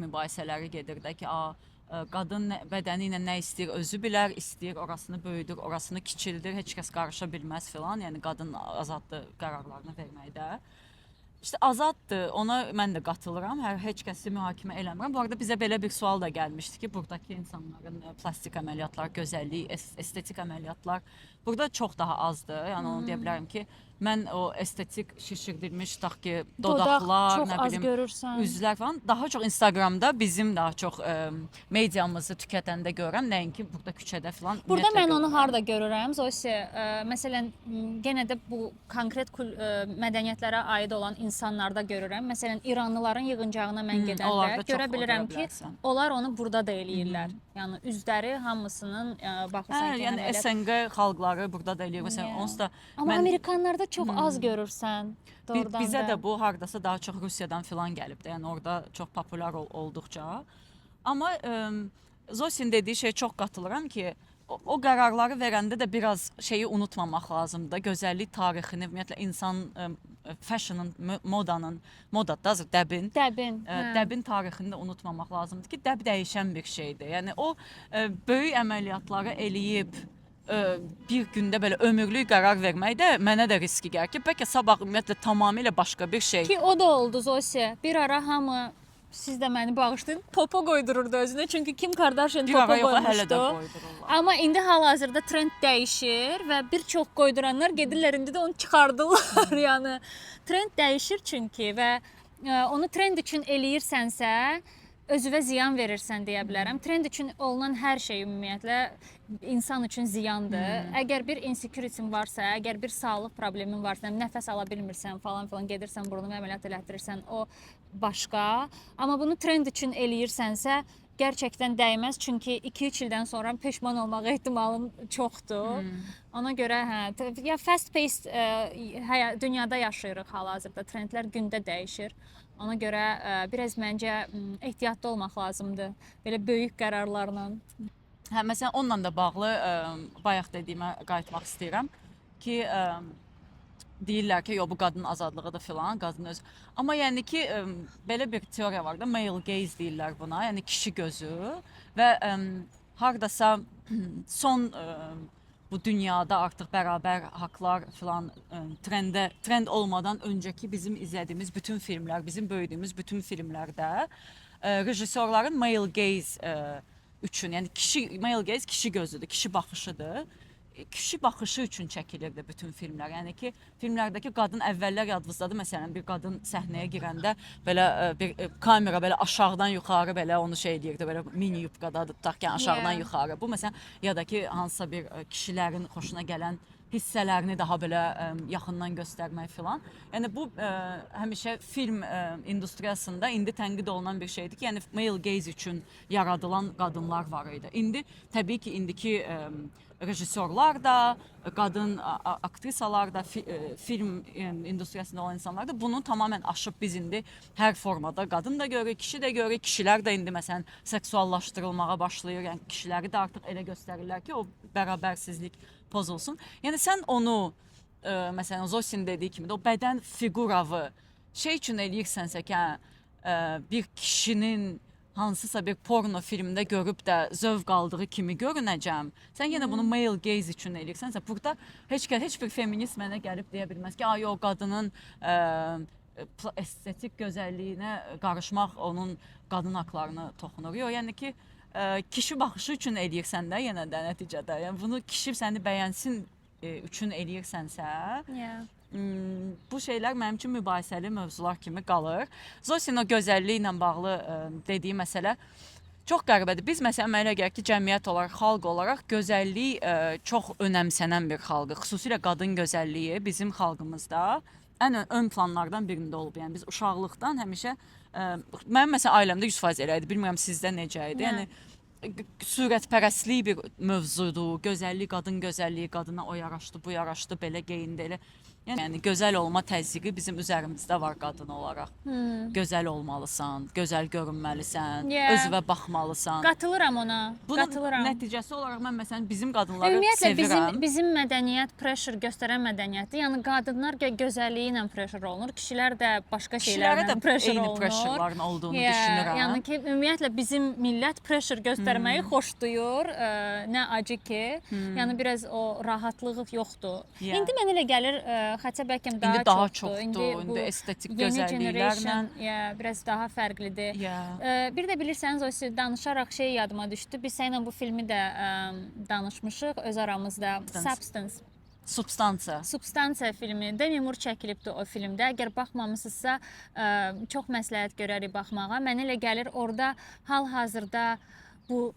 mübahisələri gedir də ki, qadın bədəni ilə nə istəyir özü bilər, istəyir orasını böyüdür, orasını kiçildir, heç kəs qarışa bilməz filan. Yəni qadın azaddır qərarlarını verməkdə. İşte azaddır, ona mən də qatılıram, heç kəsi mühakimə eləmirəm. Bu arada bizə belə bir sual da gəlmişdi ki, buradakı insanların plastik əməliyyatlar, gözəllik, estetik əməliyyatlar burada çox daha azdır. Yəni onu deyə bilərəm ki, mən o estetik şişirdilmiş tutaq ki, dodaqlar, nə bilim, üzlər falan daha çox Instagramda bizim daha çox mediamızı tükətəndə görürəm, nəinki burada küçədə falan. Burada mən onu harda görürəm? Zosiya, məsələn, yenə də bu konkret mədəniyyətlərə aid olan insanlarda görürəm. Məsələn, İranlıların yığıncağına mən gedəndə görə bilirəm ki, onlar onu burada da eləyirlər. Yəni üzləri hamısının baxırsan ki, yəni SNG xalqları burada da eləyir. Məsələn, onsuz da amma Amerikanlarda çox az görürsən doğrudan da. Bizə də bu hardasa daha çox Rusiyadan filan gəlib də. Yəni orada çox populyar olduqca. Amma Zosin dediyi şeyə çox qatılıram ki, o qərarları verəndə də biraz şeyi unutmamaq lazımdır. Gözəllik tarixini, ümumiyyətlə insan fashionın, dəbin tarixini də unutmamaq lazımdır ki, dəb dəyişən bir şeydir. Yəni o böyük əməliyyatları eləyib bir gündə belə ömürlük qərar vermək də mənə də riski gəlir ki, bəlkə sabah ümumiyyətlə tamamilə başqa bir şey. Ki o da oldu Zosiya. Bir ara hamı, siz də məni bağışlayın, popo qoydururdu özünə. Çünki Kim Kardashian popo qoymuşdu. Amma indi hal-hazırda trend dəyişir və bir çox qoyduranlar gedirlər indi də onu çıxardırlar. Yəni trend dəyişir çünki və onu trend üçün eləyirsənsə, özünə ziyan verirsən deyə bilərəm. Trend üçün olunan hər şey ümumiyyətlə insan üçün ziyandır. Əgər bir insecurity varsa, əgər bir sağlıq problemin varsa, nəfəs ala bilmirsən falan gedirsən burnunu əməliyyat elətdirirsən, o başqa. Amma bunu trend üçün eləyirsənsə, gerçəkdən dəyməz. Çünki 2-3 ildən sonra peşman olmaq ehtimalın çoxdur. Ona görə ya fast paced dünyada yaşayırıq hal-hazırda. Trendlər gündə dəyişir. Ona görə biraz məncə ehtiyatlı olmaq lazımdır belə böyük qərarlarla. Məsələn, onunla da bağlı bayaq dediyimə qayıtmaq istəyirəm ki, deyirlər ki, bu qadın azadlığıdır filan, qadın öz. Amma yəni ki, belə bir teoriya var da, male gaze deyirlər buna, yəni kişi gözü və hardasa son bu dünyada artıq bərabər haqlar filan trend olmadan öncəki bizim izlədiyimiz bütün filmlər, bizim böyüdüyümüz bütün filmlərdə rejissorların male gaze üçün, yəni male gaze kişi gözüdür, kişi baxışıdır. Kişi baxışı üçün çəkilirdi bütün filmlər. Yəni ki, filmlərdəki qadın əvvəllər yadınızdadır, məsələn, bir qadın səhnəyə girəndə belə bir kamera belə aşağıdan yuxarı belə onu şey eləyirdi, belə mini yubqadadır, tutaq ki, aşağıdan yuxarı. Bu məsələn, ya da ki, hansısa bir kişilərin xoşuna gələn hissələrini daha belə yaxından göstərmək filan. Yəni bu həmişə film industriyasında indi tənqid olunan bir şeydir ki, yəni male gaze üçün yaradılan qadınlar var idi. İndi təbii ki, indiki rejissorlar da, qadın aktrisalar da, film industriyasında olan insanlar da bunu tamamen aşıb biz indi hər formada qadın da görürük, kişi də görürük, kişilər də indi məsələn seksuallaşdırılmağa başlayır, yəni kişiləri də artıq elə göstərirlər ki, o bərabərsizlik pozulsun. Yəni sən onu, məsələn Zosin dediyi kimi də o bədən figuravı şey üçün eləyirsənsə ki, bir kişinin hansısa bir porno filmdə görüb də zövq aldığı kimi görünəcəm. Sən yenə bunu male gaze üçün eləyirsənsə, burada heç bir feminist mənə gəlib deyə bilməz ki, yox, qadının estetik gözəlliyinə qarışmaq onun qadın haqlarına toxunur. Yox, yəni ki, kişi baxışı üçün eləyirsən də yenə də nəticədə. Yəni bunu kişi səni bəyənsin üçün eləyirsənsə, bu şeylər mənim üçün mübahisəli mövzular kimi qalır. Zosin o gözəlliyi ilə bağlı dediyi məsələ çox qəribədir. Biz məsələn mənə gəlir ki, cəmiyyət olaraq, xalq olaraq gözəllik çox önəmsənən bir xalqıq. Xüsusilə qadın gözəlliyi bizim xalqımızda ən ön planlardan birində olub. Yəni biz uşaqlıqdan həmişə mənim məsələn ailəmdə 100% elə idi. Bilmirəm sizdə necə idi. Yəni sürətpərəstlik bir mövzudur. Gözəllik, qadın gözəlliyi, qadına o yaraşdı, bu yaraşdı, belə geyindi, elə. Yəni gözəl olma təzyiqi bizim üzərimizdə var qadın olaraq. Gözəl olmalısan, gözəl görünməlisən, özünə baxmalısan. Qatılıram ona. Bunun nəticəsi olaraq mən məsələn bizim qadınları ümumiyyətlə sevirəm. bizim mədəniyyət pressure göstərən mədəniyyətdir. Yəni qadınlar gözəlliyi ilə pressure olunur, kişilər də başqa şeylərlə pressure olunur. Eyni pressurların olduğunu düşünürəm. Yəni ki, ümumiyyətlə bizim millət pressure göstərməyi xoşlayır. Nə acı ki, yəni biraz o rahatlığı yoxdur. İndi mənə elə gəlir xətə bəlkə daha çoxdur. İndi estetik gözəlliklərlə biraz daha fərqlidir. Bir də bilirsəniz, o danışaraq şey yadıma düşdü. Biz səninlə bu filmi də danışmışıq öz aramızda. Substansiya filmi. Demi Moore çəkilibdi o filmdə. Əgər baxmamısınızsa, çox məsləhət görərik baxmağa. Mənə elə gəlir orada hal-hazırda bu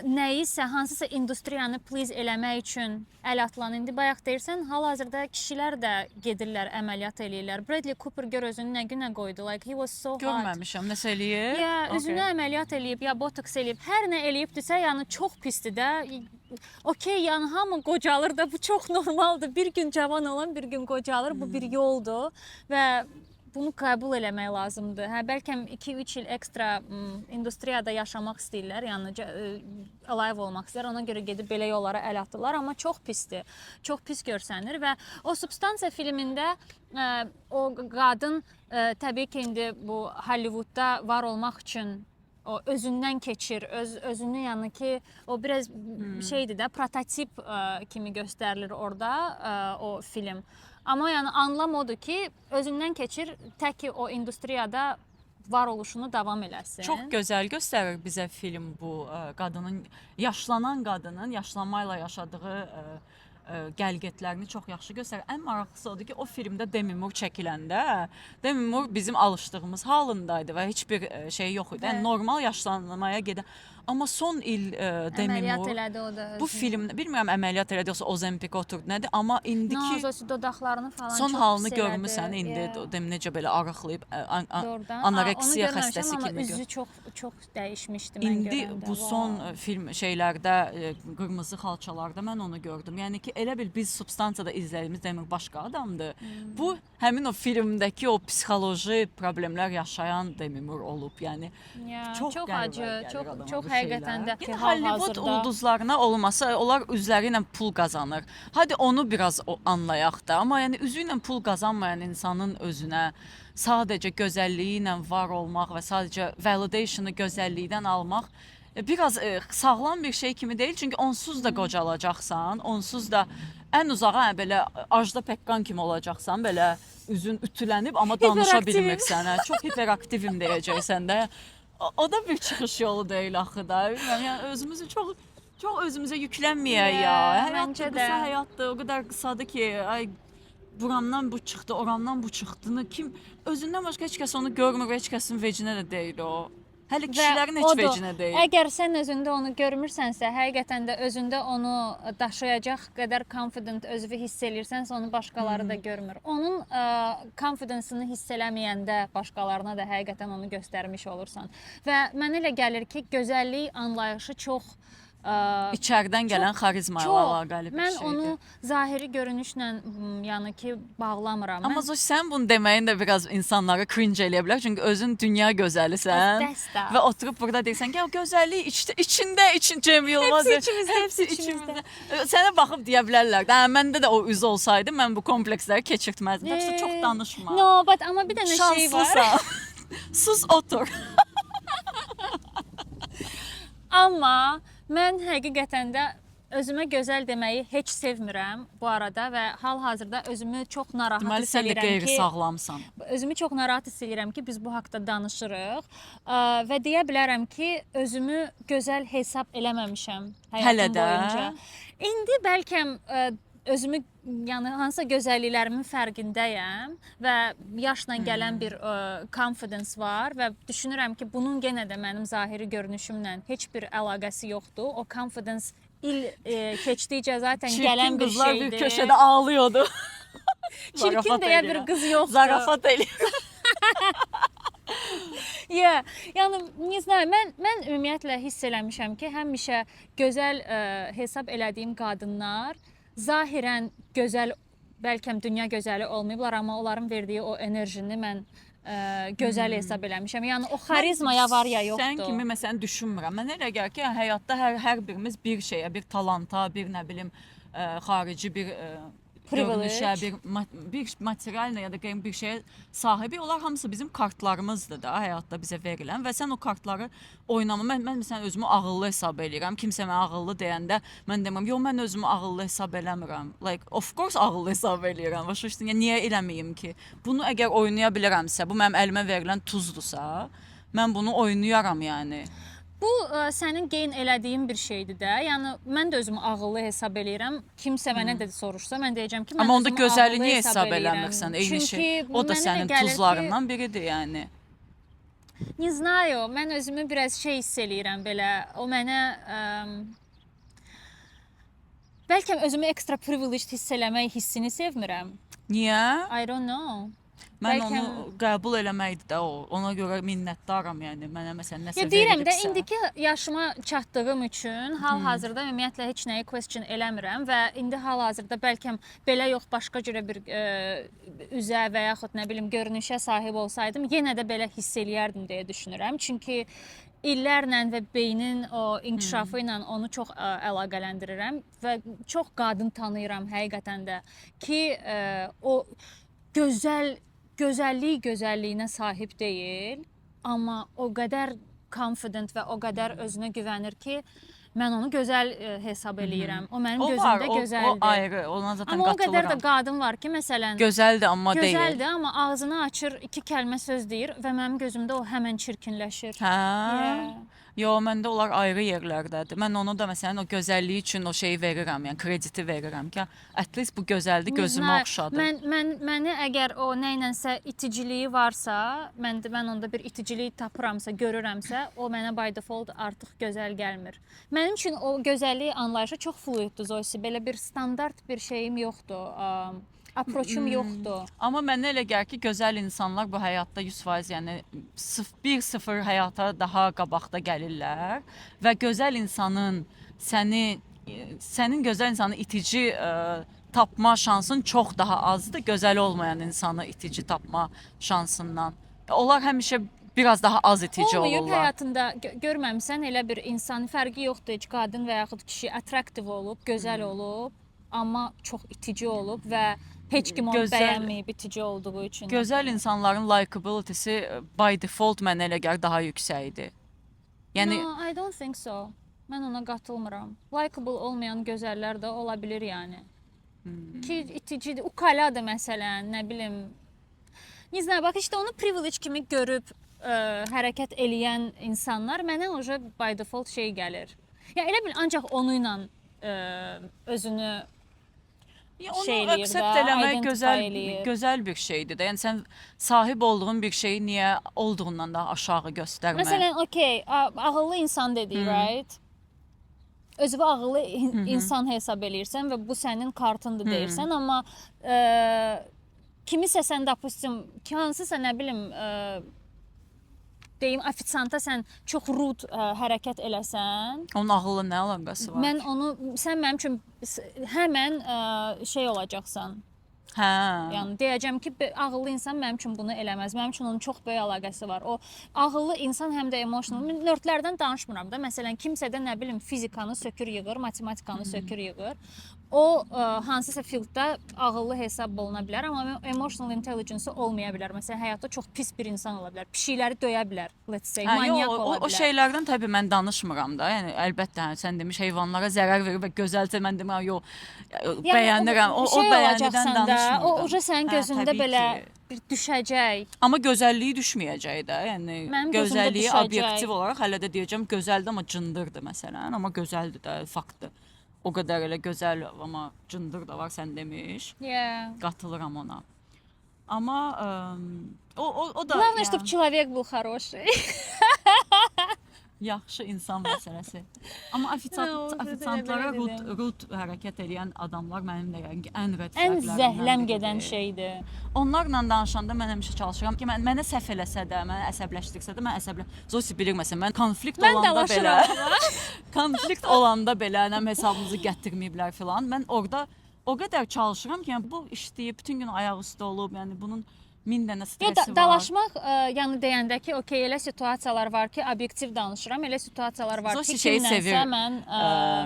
nəyisə, hansısa industriyanı please eləmək üçün əl atılan. İndi bayaq deyirsən, hal-hazırda kişilər də gedirlər, əməliyyat eləyirlər. Bradley Cooper gör özünü nə günə qoydu. Like he was so hot. Görməmişəm, nəsə eləyib? Özünü əməliyyat eləyib, ya botoks eləyib. Hər nə eləyibdirsə, yəni çox pisdir də. Okey, yəni hamı qocalır da, bu çox normaldır. Bir gün cavan olan, bir gün qocalır. Bu bir yoldur və bunu qəbul eləmək lazımdır. Bəlkə 2-3 il ekstra industriyada yaşamaq istəyirlər, yəni alive olmaq istəyirlər. Ona görə gedib belə yollara əl atırlar, amma çox pisdir. Çox pis görsənir və o Substansiya filmində o qadın təbii ki, indi bu Hollywoodda var olmaq üçün o özündən keçir, özünü yəni ki, o biraz şeydir də, prototip kimi göstərilir orada o film. Amma yəni anlam odur ki, özündən keçir, tək ki o industriyada var oluşunu davam eləsin. Çox gözəl göstərir bizə film bu qadının, yaşlanan qadının yaşlanmayla yaşadığı gəlgətlərini çox yaxşı göstərir. Ən maraqlısı odur ki, o filmdə Demi Moore çəkiləndə, Demi Moore bizim alışdığımız halındaydı və heç bir şey yox idi. Yəni normal yaşlanmaya gedən. Amma son il Demi Moore bu filmdə, bilmirəm əməliyyat elədi yoxsa Ozempik oturdu nədir, amma indiki dodaqlarını falan son halını görmüsən indi Demi necə belə arıqlayıb anoreksiya xəstəsi kimi. Üzü çox dəyişmişdi mən görəndə. İndi bu son film şeylərdə, qırmızı xalçalarda mən onu gördüm. Yəni ki, elə bil biz Substansiyada izlədiyimiz Demi başqa adamdır. Bu həmin o filmdəki o psixoloji problemlər yaşayan Demi Moore olub. Yəni çox acı, çox həqiqətən də ki, Hollywood ulduzlarına olmasa, onlar üzləri ilə pul qazanır. Hadi onu biraz anlayaq da, amma yəni üzü ilə pul qazanmayan insanın özünə sadəcə gözəlliyi ilə var olmaq və sadəcə validationu gözəllikdən almaq biraz sağlam bir şey kimi deyil. Çünki onsuz da qocalacaqsan, onsuz da ən uzağa belə Ajda Pekkan kimi olacaqsan, belə üzün ütülənib, amma danışa bilmirsən. Çox hiperaktivim deyəcəksən də. O da bir çıxış yolu deyil axı da. Yəni özümüzü çox özümüzə yüklənməyək ya. Həyatdır, qısa həyatdır. O qədər qısadır ki, ay buramdan bu çıxdı, oramdan bu çıxdını kim özündən başqa heç kəs onu görmür, heç kəsin vecinə də deyil o. Hələ kişilərin heç vecinə deyil. Əgər sən özündə onu görmürsənsə, həqiqətən də özündə onu daşıyacaq qədər confident özünü hiss edirsənsə, onu başqaları da görmür. Onun confidence-ını hiss eləməyəndə başqalarına da həqiqətən onu göstərmiş olursan. Və mənə elə gəlir ki, gözəllik anlayışı çox İçərdən gələn xarizma ilə əlaqəli bir şeydir. Mən onu zahiri görünüşlə yəni ki, bağlamıram. Amma sən bunu deməyin də biraz insanları cringe eləyə bilər. Çünki özün dünya gözəlisən və oturub burada deyirsən ki, o gözəllik içində Cem Yılmaz. Hepsi içimizdə. Sənə baxıb deyə bilərlər. Məndə də o üz olsaydı, mən bu kompleksləri keçirtməzdim. Yoxsa çox danışma. No, amma bir dənə şey var. Sus, otur. Amma mən həqiqətən də özümə gözəl deməyi heç sevmirəm bu arada və hal-hazırda özümü çox narahat Deməli hiss sən də edirəm ki, qeyri-sağlamsan. özümü çox narahat hiss edirəm ki, biz bu haqqda danışırıq və deyə bilərəm ki, özümü gözəl hesab eləməmişəm Hələ həyatım də. boyunca. İndi bəlkə özümü, yəni hansısa gözəlliklərimin fərqindəyəm və yaşla gələn bir confidence var və düşünürəm ki, bunun yenə də mənim zahiri görünüşümlə heç bir əlaqəsi yoxdur. O confidence il keçdikcə zaten gələn bir qızlar şeydir. bir köşədə ağlıyordu. Çirkin deyə bir qız yoxdur. Zarafat eləyir. Yeah, yəni ne знаю, mən ümumiyyətlə hiss eləmişəm ki, həmişə gözəl hesab elədiyim qadınlar zahirən gözəl, bəlkə dünya gözəli olmayıblar, amma onların verdiyi o enerjini mən gözəl hesab eləmişəm. Yəni o xarizmaya var ya yoxdur. Sən kimi məsələn düşünmürəm. Mən elə gəlir ki, həyatda hər birimiz bir şeyə, bir talanta, bir nə bilim xarici bir görünüşə, bir material ya da bir şeyə sahibi, onlar hamısı bizim kartlarımızdır da həyatda bizə verilən və sən o kartları oynama. Mən məsələn özümü ağıllı hesab eləyirəm. Kimsə mənə ağıllı deyəndə mən demirəm, yox mən özümü ağıllı hesab eləmirəm. Like of course ağıllı hesab eləyirəm. Başa düşdün? Niyə eləməyim ki? Bunu əgər oynaya bilərəmsə, bu mənim əlimə verilən tuzdursa, mən bunu oynayaram yəni. Bu sənin qeyd elədiyin bir şeydir də. Yəni mən də özümü ağıllı hesab eləyirəm. Kimsə mənə də soruşsa, mən deyəcəm ki, mən amma onda özümü gözəli ağıllı niyə hesab hesab eləyirəm. eləmirsən? Eyni Çünki şey. O da mənə sənin elə gəlir tuzlarından biridir yəni. Ne знаю, mən özümü biraz şey hiss eləyirəm belə. O mənə bəlkə özümü ekstra privileged hiss eləmək hissini sevmirəm. Niyə? I don't know. Mən Bəlkə- onu qəbul eləməkdir də o. Ona görə minnətdaram yəni. Mənə məsələn nəsə Ya deyirəm də verilibsə. indiki yaşıma çatdığım üçün hal-hazırda ümumiyyətlə heç nəyi question eləmirəm və indi hal-hazırda bəlkə belə yox başqa cürə bir üzə və yaxud nə bilim görünüşə sahib olsaydım, yenə də belə hiss eləyərdim deyə düşünürəm. Çünki illərlə və beynin o inkişafı ilə onu çox əlaqələndirirəm və çox qadın tanıyıram həqiqətən də ki, o gözəllik gözəlliyinə sahib deyil, amma o qədər confident və o qədər özünə güvənir ki, mən onu gözəl hesab eləyirəm. O mənim gözümdə gözəldir. O ayrı, ona zaten Amma o qədər də qatılıram. qadın var ki, məsələn, Gözəldir amma deyil. gözəldir, amma ağzını açır, iki kəlmə söz deyir və mənim gözümdə o həmən çirkinləşir. Hə. Yeah. Yo, məndə onlar ayrı yerlərdədir. Mən onu da məsələn o gözəlliyi üçün o şeyi verirəm, yəni krediti verirəm ki, at least bu gözəldir, gözümə oxşadı. Məni əgər o nəyinsə iticiliyi varsa, mən onda bir iticilik tapıramsa, görürəmsə, o mənə by default artıq gözəl gəlmir. Mənim üçün o gözəllik anlayışı çox fluiddir Zoysi. Belə bir standart bir şeyim yoxdur. Approachum yoxdur. Amma mənə elə gəlir ki, gözəl insanlar bu həyatda 100%, yəni 1-0 həyata daha qabaqda gəlirlər və gözəl insanın sənin gözəl insanı itici tapma şansın çox daha azdır gözəl olmayan insanı itici tapma şansından. Onlar həmişə biraz daha az itici Olmayıb olurlar. həyatında görməmisən elə bir insan fərqi yoxdur, heç qadın və yaxud kişi attraktiv olub, gözəl olub, amma çox itici olub və heç kim onu bəyənməyib itici olduğu üçün. Gözəl insanların likability'si by default mənə elə gəlir daha yüksəkdir. Yəni No, I don't think so. Mən ona qatılmıram. Likeable olmayan gözəllər də ola bilər yəni. Ki iticidir. Ukaladır məsələn, nə bilim. Nizna bax işte onu privilege kimi görüb hərəkət eləyən insanlar mənə oje by default şey gəlir. Ya elə bil ancaq onu ilə özünü onu şey eləyir aksept də, eləmək identify eləyir. gözəl bir şeydir də. Yəni sən sahib olduğun bir şeyi niyə olduğundan daha aşağı göstərmək? Məsələn, okey, ağıllı insan dedik, right? Özünü ağıllı insan hesab eləyirsən və bu sənin kartındır deyirsən, amma kimisə sən допустим, hansısa nə bilim deyim ofisianta sən çox rude hərəkət eləsən, Onun ağılla nə əlaqəsi var? sən mənim üçün həmən şey olacaqsan. Hə. Yəni deyəcəm ki, ağıllı insan mənim üçün bunu eləməz. Mənim üçün onun çox böyük əlaqəsi var. O ağıllı insan həm də emotional. Nördlərdən danışmıram da. Məsələn, kimsə də nə bilim fizikanı sökür yığır, matematikanı sökür yığır. O hansısa fielddə ağıllı hesab oluna bilər, amma emotional intelligence olmaya bilər. Məsələn, həyatda çox pis bir insan ola bilər. Pişikləri döyə bilər, let's say, manyak ola bilər. O şeylərdən təbii mən danışmıram da. Yəni əlbəttə sən demiş heyvanlara zərər verir və gözəlsə mən demirəm, yox, bəyənirəm. O bəyənidən danışmıram. O uca sənin gözündə belə bir düşəcək. Amma gözəlliyi düşməyəcək də. Yəni gözəlliyi obyektiv olaraq hələ də deyəcəm gözəldir, amma cındırdır məsələn, amma gözəldir də, faktdır. O qədər elə gözəl, amma cındır da var sən demiş. Qatılıram ona. Amma o da Главное, чтобы человек был хороший. Yaxşı insan məsələsi. Amma ofisiantlara rut hərəkət edən adamlar mənim də ən rədd ən zəhləm gedən şeydir. Onlarla danışanda mən həmişə çalışıram ki, mənə səhv eləsə də, mənə əsəbləşdirsə də, Zosi bilir məsələn, mən konflikt olanda belə nəm hesabımızı gətirməyiblər filan. Mən orada o qədər çalışıram ki, yəni bu işləyib bütün gün ayaq üstə olub, yəni bunun min dənə stresi var. Dalaşmaq, yəni deyəndə ki, okey, elə situasiyalar var ki, obyektiv danışıram, elə situasiyalar var ki, kimlənsə mən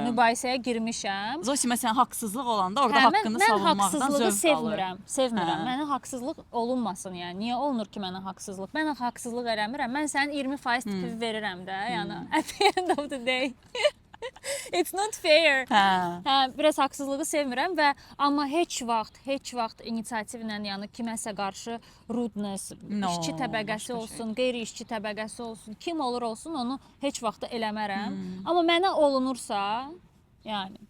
mübahisəyə girmişəm. Zosi məsələn, haqsızlıq olanda orada haqqını savunmaqdan zövq alır. Sevmirəm. Mənə haqsızlıq olunmasın, yəni. Niyə olunur ki, mənə haqsızlıq? Mən haqsızlıq eləmirəm. Mən sənin 20% tipi verirəm də, yəni. At the end of the day. It's not fair. Biraz haqsızlığı sevmirəm və amma heç vaxt inisiativlə, yəni kiməsə qarşı rudeness, işçi təbəqəsi olsun, qeyri-işçi təbəqəsi olsun, kim olur olsun, onu heç vaxt eləmərəm. Amma mənə olunursa, yəni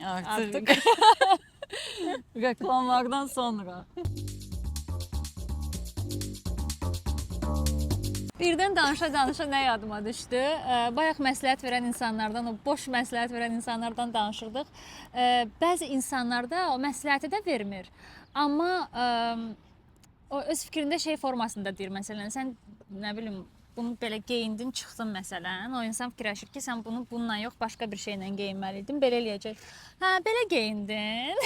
artıq reklamlardan sonra. Birdən danışa nə yadıma düşdü. Bayaq məsləhət verən insanlardan, o boş məsləhət verən insanlardan danışırdıq. Bəzi insanlarda o məsləhəti də vermir. Amma o öz fikrində şey formasında deyir. Məsələn, sən nə bilim bunu belə geyindin, çıxdın məsələn. O insan fikirləşir ki, sən bunu bununla yox, başqa bir şeylə geyinməliydin. Belə eləyəcək. Hə, belə geyindin.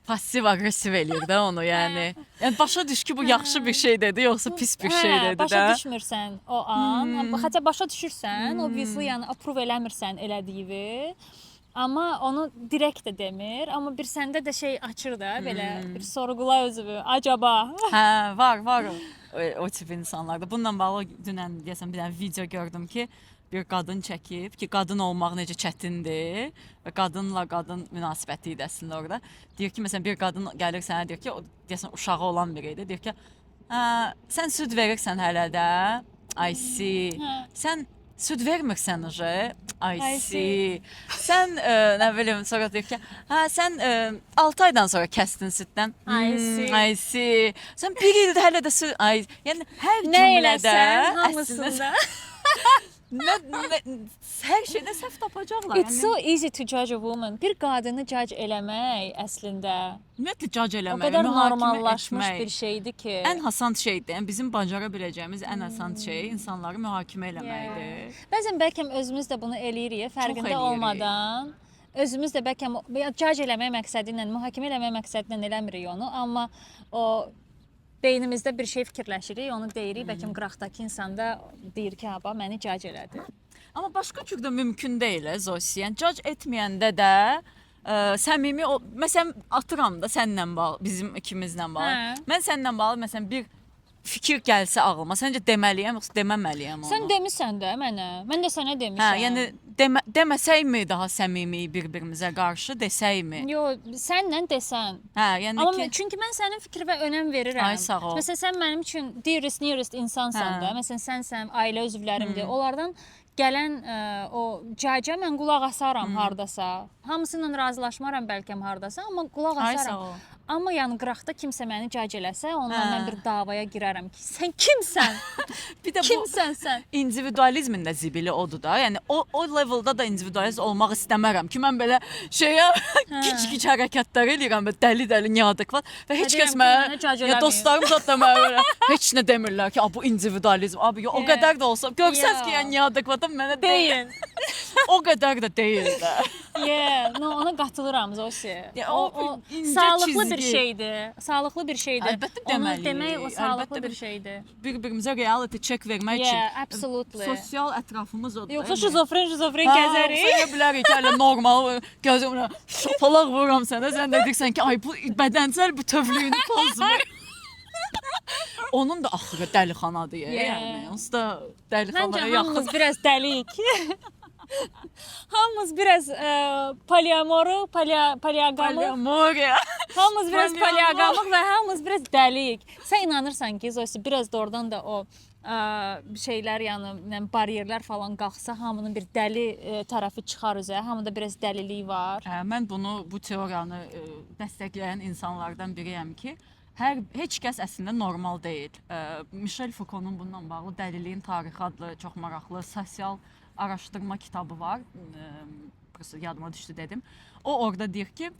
Passiv-aqressiv eləyir də onu, yəni. Yəni başa düş ki, bu yaxşı bir şey dedi, yoxsa pis bir şey dedi də. Başa düşmürsən o an. Xətə başa düşürsən, obviously, yəni approve eləmirsən elədiyini. Amma onu direkt də demir. Amma bir səndə də şey açır da, belə bir sorğula özünü. Acaba? Hə, var o tip insanlarda. Bununla bağlı dünən deyəsən bir dənə video gördüm ki, bir qadın çəkib ki, qadın olmaq necə çətindir və qadınla qadın münasibəti idi əslində orada. Deyir ki, məsələn bir qadın gəlir sənə deyir ki, o deyəsən uşağı olan biri idi. Deyir ki, sən süd verirsən hələ də. I see. Sən süd vermirsən uje. I see. Sən nə bilim sonra deyir ki, sən 6 aydan sonra kəsdin süddən. I see. Sən 1 ildə hələ də süd. Yəni hər cümlədə hamısında hər şeydə səhv tapacaqlar. It's so easy to judge a woman. Bir qadını judge eləmək əslində ümumiyyətlə judge eləmək, o qədər normallaşmış bir şeydir ki. Ən asan şeydir. Yəni bizim bacara biləcəyimiz ən asan şey insanları mühakimə eləməkdir. Bəzən bəlkə özümüz də bunu eləyirik, fərqində olmadan. Özümüz də bəlkə judge eləmək məqsədi ilə, mühakimə eləmək məqsədi ilə eləmirik onu, amma o beynimizdə bir şey fikirləşirik, onu deyirik, bəlkə qıraqdakı insan da deyir ki, ha, məni judge elədi. Amma başqa cür də mümkün deyil, Zosi. Yəni judge etməyəndə də səmimi, məsələn, atıram da səninlə bağlı, bizim ikimizlə bağlı. Mən səninlə bağlı, məsələn, bir fikir gəlsə ağlıma, səncə deməliyəm, yoxsa deməməliyəm onu? Sən demisən də mənə, mən də sənə demişəm. Yəni deməsəkmi daha səmimi bir-birimizə qarşı, desəkmi? Yox, sənlə desən. Yəni amma çünki mən sənin fikrinə önəm verirəm. Ay, sağ ol. Məsələn, sən mənim üçün dearest insansan da. Məsələn, sənsən, ailə üzvlərimdir. Onlardan gələn o cayca mən qulaq asaram hardasa. Hamısıyla razılaşmaram bəlkə hardasa, amma qulaq asaram. Amma yəni qıraqda kimsə məni judge eləsə, onunla mən bir davaya girərəm ki, sən kimsən? Bir də kimsən sən? İndividualizmin də zibili odur da. Yəni o levelda da individualist olmaq istəmərəm ki, mən belə şeyə kiç-kiç hərəkətlər eləyirəm və dəli-dəli neadekvat və heç kəs mənə dostlarım zət da mənə heç nə demirlər ki, bu individualizm. Abi, o qədər də olsa, görsəz ki, yəni neadekvatım mənə deyil. O qədər də deyil də. Yeah, no, ona qatılıram Zosi. Ya, O, o incə sağlıqlı bir çizgi. şeydir. Sağlıqlı bir şeydir. Əlbəttə Onu deməliyik, demək o sağlıqlı əlbəttə bir şeydir. Bir-birimizə reality check vermək Yeah, üçün absolutely. sosial ətrafımız odur. Yoxsa şizofren gəzərik. Saya bilərik ki, hələ normal gözümlə şapalaq vururam sənə. Sən də deyirsən ki, ay bu bədənsəl bütövlüyünü pozmur. Onun da axırı dəlixanadır yəni. Onsuz da Məncə dəlixanaya yaxın. hamımız biraz dəliyik. Hamımız biraz polyamoru, polyagamıq. Polyamoriya. Hamımız biraz Polyamor. polyagamıq və hamımız biraz dəliyik. Sən inanırsan ki, Zosi, biraz da oradan da o şeylər, yəni bariyerlər falan qalxsa, hamının bir dəli tərəfi çıxar üzə, hamıda biraz dəlilik var. Mən bu teoriyanı dəstəkləyən insanlardan biriyəm ki, heç kəs əslində normal deyil. Michel Foucault'un bununla bağlı Dəliliyin tarixi adlı çox maraqlı sosial araşdırma kitabı var. Prosta yadıma düşdü dedim. O orada deyir ki,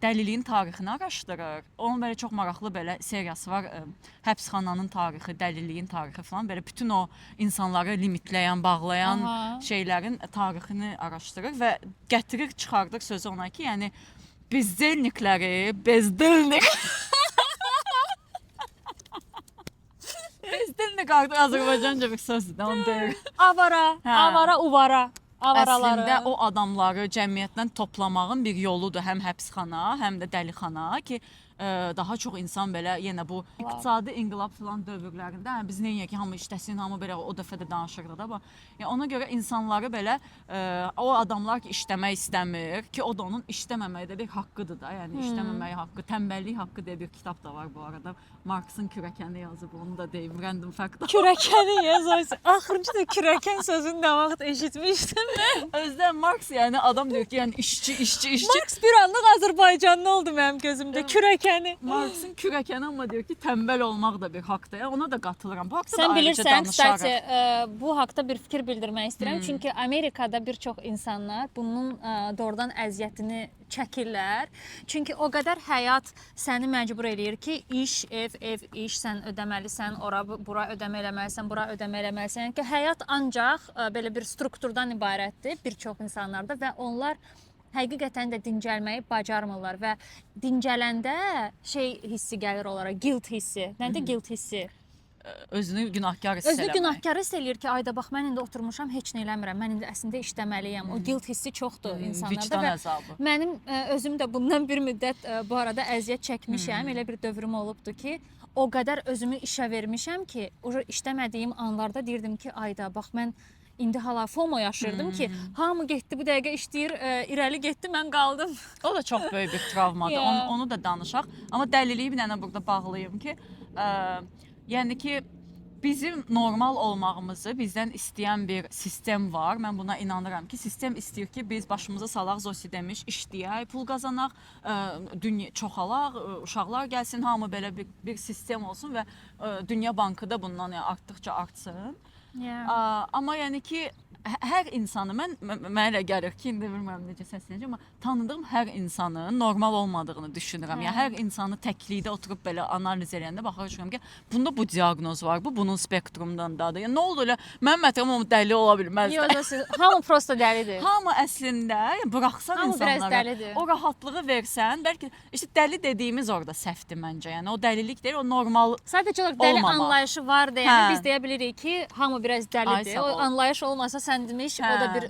dəliliyin tarixini araşdırır. Onun belə çox maraqlı belə seriyası var. Həbsxananın tarixi, dəliliyin tarixi falan, belə bütün o insanları limitləyən, bağlayan şeylərin tarixini araşdırır və gətirir, çıxardır sözü ona ki, yəni bezdelnikləri, bezdelnik artıq Azərbaycanca bir sözdür, onu deyir. Avara, uvara. Avaraları. Əslində o adamları cəmiyyətdən toplamağın bir yoludur, həm həbsxana, həm də dəlixana ki, daha çox insan belə yenə bu iqtisadi inqilab filan dövrlərində biz nəyək ki, hamı işləsin, hamı belə o dəfədə danışırdı da. Yəni ona görə insanları belə o adamlar ki, işləmək istəmir ki, o da onun işləməməyi də bir haqqıdır da. Yəni işləməməyi haqqı, tənbəllik haqqı deyə bir kitab da var bu arada. Marksın Kürəkəni yazıb, onu da deyim, random fact. Kürəkəni yazır. Axırıncı da kürəkən sözünü nə vaxt eşitmişdim mən. Özdən Marks yəni adam deyir ki, yəni işçi. Marks bir anlıq Azərbaycanlı oldu mənim gözümdə. Kürəkəni. Marksın kürəkəni amma deyir ki, tənbəl olmaq da bir haqqdır. Yəni ona da qatılıram. Bu haqqda da Sən ayrıca bilirsən, danışarıq. kstati, bu haqda bir fikir bildirmək istəyirəm. Çünki Amerikada bir çox insanlar bunun doğrudan əziyyətini çəkirlər. Çünki o qədər həyat səni məcbur eləyir ki, iş, ev, iş, sən ödəməlisən, bura ödəmə eləməlisən, bura ödəmə eləməlisən. Yəni ki, həyat ancaq belə bir strukturdan ibarətdir bir çox insanlarda və onlar həqiqətən də dincəlməyi bacarmırlar və dincələndə şey hissi gəlir onlara, guilt hissi. Nədir guilt hissi? Özünü günahkar hiss eləmək. Özünü günahkar hiss eləyir ki, ayda bax mən indi oturmuşam, heç nə eləmirəm. Mən indi əslində işləməliyəm. O guilt hissi çoxdur insanlarda vicdan və əzabı. mənim özüm də bundan bir müddət bu arada əziyyət çəkmişəm. Elə bir dövrüm olubdu ki, o qədər özümü işə vermişəm ki, işləmədiyim anlarda deyirdim ki, ayda bax mən indi hala FOMO yaşayırdım ki, hamı getdi bu dəqiqə işləyir, irəli getdi, mən qaldım. O da çox böyük bir travmadır. Onu da danışaq. Amma dəliliyi bir dənə burada bağlayım ki, yəni ki, bizim normal olmağımızı bizdən istəyən bir sistem var. Mən buna inanıram ki, sistem istəyir ki, biz başımıza salaq, Zosi demiş, işləyək, pul qazanaq, dünya çoxalaq, uşaqlar gəlsin, hamı belə bir sistem olsun və Dünya Bankı da bundan artdıqca artsın. Amma yəni ki, hər insanı mənə elə gəlir ki, indi bilmirəm necə səslənəcəm, amma tanıdığım hər insanın normal olmadığını düşünürəm. Yəni hər insanı təklikdə oturub belə analiz edəndə baxıram ki, bunda bu diaqnoz var, bunun spektrumdandadır. Yəni nə oldu elə mənim ətrafım o dəli ola bilməz. Yox, hamı prosta dəlidir. Hamı əslində buraxsan insanlara, o rahatlığı versən, bəlkə işte dəli dediyimiz orada səhvdir məncə. Yəni o dəlilik deyil, o normal. Sadəcə olaraq dəli anlayışı var deyə biz deyə bilirik ki, hamı biraz dəlidir. O anlayış olmasa sən demiş, o da bir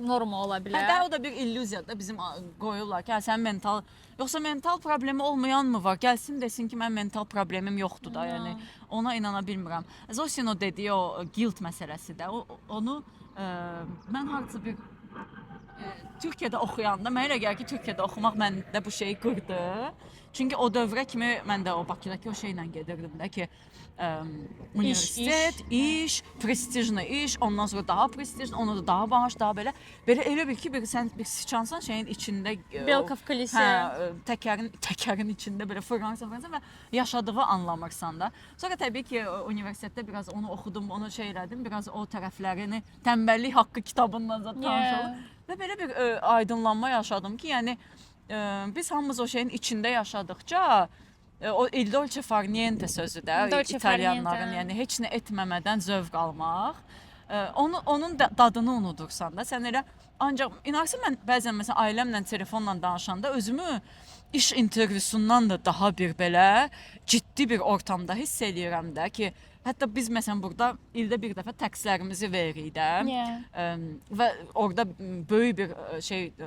norma ola bilər. Hə, o da bir illüziyadır bizim qoyurlar ki, sən mental, yoxsa mental problemi olmayan mı var? Gəlsin desin ki, mən mental problemim yoxdur da, yəni ona inana bilmirəm. Zosin o dediyi o guilt məsələsi də, onu mən harca bir Türkiyədə oxuyanda, mənə elə gəlir ki, Türkiyədə oxumaq məndə bu şeyi qırdı. Çünki o dövrə kimi mən də o Bakıdakı o şeylə gedirdim də ki, universitet, iş, prestijli iş, ondan sonra daha prestijli, ona da daha bağış, daha belə. Belə elə bil ki, sən bir sıçansan şeyin içində, Belkov kulisi, təkərin içində belə Fransa və yaşadığı anlamırsan da. Sonra təbii ki, universitetdə biraz onu oxudum, onu şey elədim, biraz o tərəflərini Tənbəllik haqqı kitabından da tanış olum. Və belə bir aydınlanma yaşadım ki, yəni biz hamımız o şeyin içində yaşadıqca o il dolce far niente sözü də İtalyanların, yəni heç nə etməmədən zövq almaq onun dadını unudursan da sən elə ancaq inanırsan mən bəzən məsələn ailəmlə telefonla danışanda özümü iş intervyusundan da daha bir belə ciddi bir ortamda hiss eləyirəm də ki, hətta biz məsələn burada ildə bir dəfə təkslərimizi veririk də. Və orada böyük bir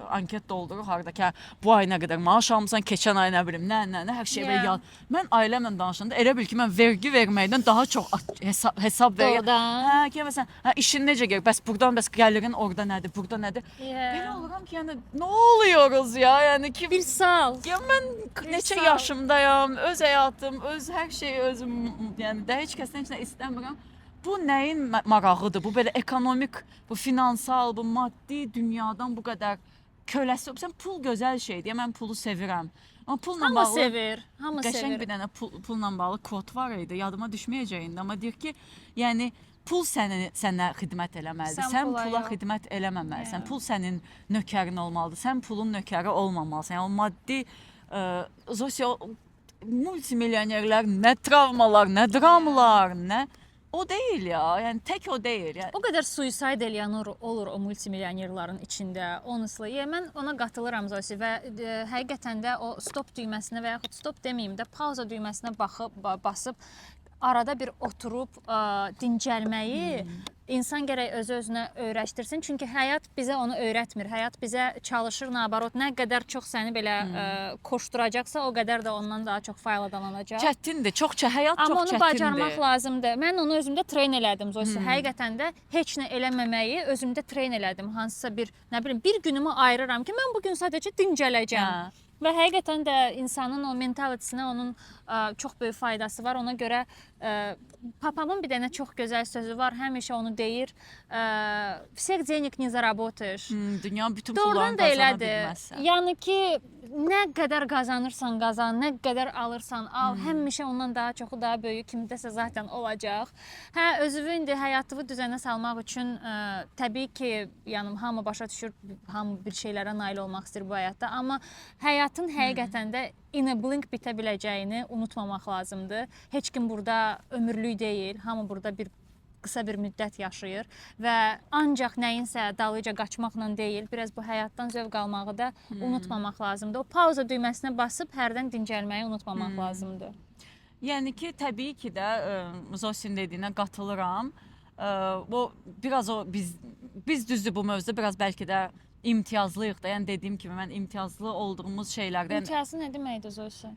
anket doldururuq harda ki, bu ay nə qədər maaş almısan, keçən ay nə bilim, nə hər şey belə yaz. Mən ailəmlə danışanda elə bil ki, mən vergi verməkdən daha çox hesab verirəm. Hə, ki məsələn, işin necə gəlir? Bəs burdan bəs gəlirin orada nədir? Burada nədir? Belə oluram ki, yəni nə oluyoruz ya? Yəni ki bir sal. Ya mən neçə yaşımdayam, öz həyatım, öz hər şey özüm, yəni də heç kəsdən heç nə istəmirəm. Bu nəyin marağıdır? Bu belə ekonomik, bu finansal, bu maddi dünyadan bu qədər köləsi. Sən pul gözəl şeydir. Mən pulu sevirəm. Amma pulla bağlı hamı sevir. Hamı sevir. Qəşəng bir dənə pulla bağlı kvot var idi. Yadıma düşməyəcək indi, amma deyir ki, yəni pul sənə xidmət eləməlidir. Sən pula xidmət eləməməlisən. Pul sənin nökərin olmalıdır. Sən pulun nökəri olmamalısan. Yəni o maddi multimilyonerlər nə travmalar, nə dramlar, nə o deyil ya. Yəni tək o deyil. Yəni o qədər suicide eləyən olur o multimilyonerlərin içində. Honestly, mən ona qatılıram Zosi və həqiqətən də o stop düyməsinə və yaxud stop deməyim də pauza düyməsinə basıb arada bir oturub dincəlməyi insan gərək özünə öyrəşdirsin. Çünki həyat bizə onu öyrətmir. Həyat bizə çalışır, nabarot, nə qədər çox səni belə koşturacaqsa, o qədər də ondan daha çox faydalanacaq. Çətindir, həyat çox çətindir. Amma onu bacarmaq lazımdır. Mən onu özümdə treyn elədim Zosi. Həqiqətən də heç nə eləməməyi özümdə treyn elədim. Hansısa bir, nə bilim, bir günümü ayırıram ki, mən bugün sadəcə dincələcəm. Və həqiqətən də insanın o mentalitinə onun çox böyük faydası var. Ona görə papamın bir dənə çox gözəl sözü var. Həmişə onu deyir. Всех денег не заработаешь. Dünya bütün pullarını qazana bilməzsən. Yəni ki, nə qədər qazanırsan qazan, nə qədər alırsan al, həmişə ondan daha çoxu, daha böyüyü kimdəsə zaten olacaq. Hə, özünü indi həyatını düzənə salmaq üçün təbii ki, yəni hamı başa düşür, hamı bir şeylərə nail olmaq istəyir bu həyatda, amma həyatın həqiqətən də in a blink bitə biləcəyini unutmamaq lazımdır. Heç kim burada ömürlük deyil, hamı burada qısa bir müddət yaşayır və ancaq nəyinsə dalıca qaçmaqla deyil, biraz bu həyatdan zövq almağı da unutmamaq lazımdır. O pauza düyməsinə basıb hərdən dincəlməyi unutmamaq lazımdır. Yəni ki, təbii ki də Zosin dediyinə qatılıram. Biraz o biz düzdür bu mövzuda biraz bəlkə də imtiyazlıyıq da. Yəni dediyim kimi mən imtiyazlı olduğumuz şeylərdən... İmtiyazlı nə deməkdir Zosi?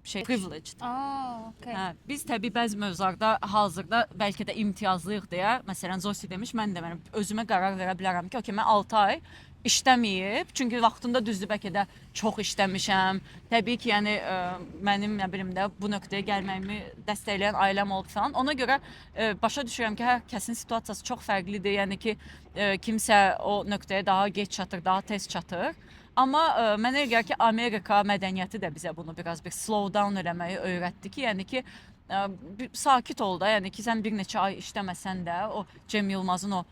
Privileged. Okay. Biz təbii bəzi mövzularda hazırda bəlkə də imtiyazlıyıq deyə, məsələn Zosi demiş, mən də özümə qərar verə bilərəm ki, okey, mən 6 ay işləməyib, çünki vaxtında düzdür bəlkə də çox işləmişəm. Təbii ki, yəni mənim nə bilim də bu nöqtəyə gəlməyimi dəstəkləyən ailəm oldu falan. Ona görə başa düşürəm ki, hər kəsin situasiyası çox fərqlidir. Yəni ki, kimsə o nöqtəyə daha gec çatır, daha tez çatır. Amma mənə elə gəlir ki, Amerika mədəniyyəti də bizə bunu biraz bir slow down eləməyi öyrətdi ki, yəni ki, sakit ol da, yəni ki, sən bir neçə ay işləməsən də, o Cem Yılmazın o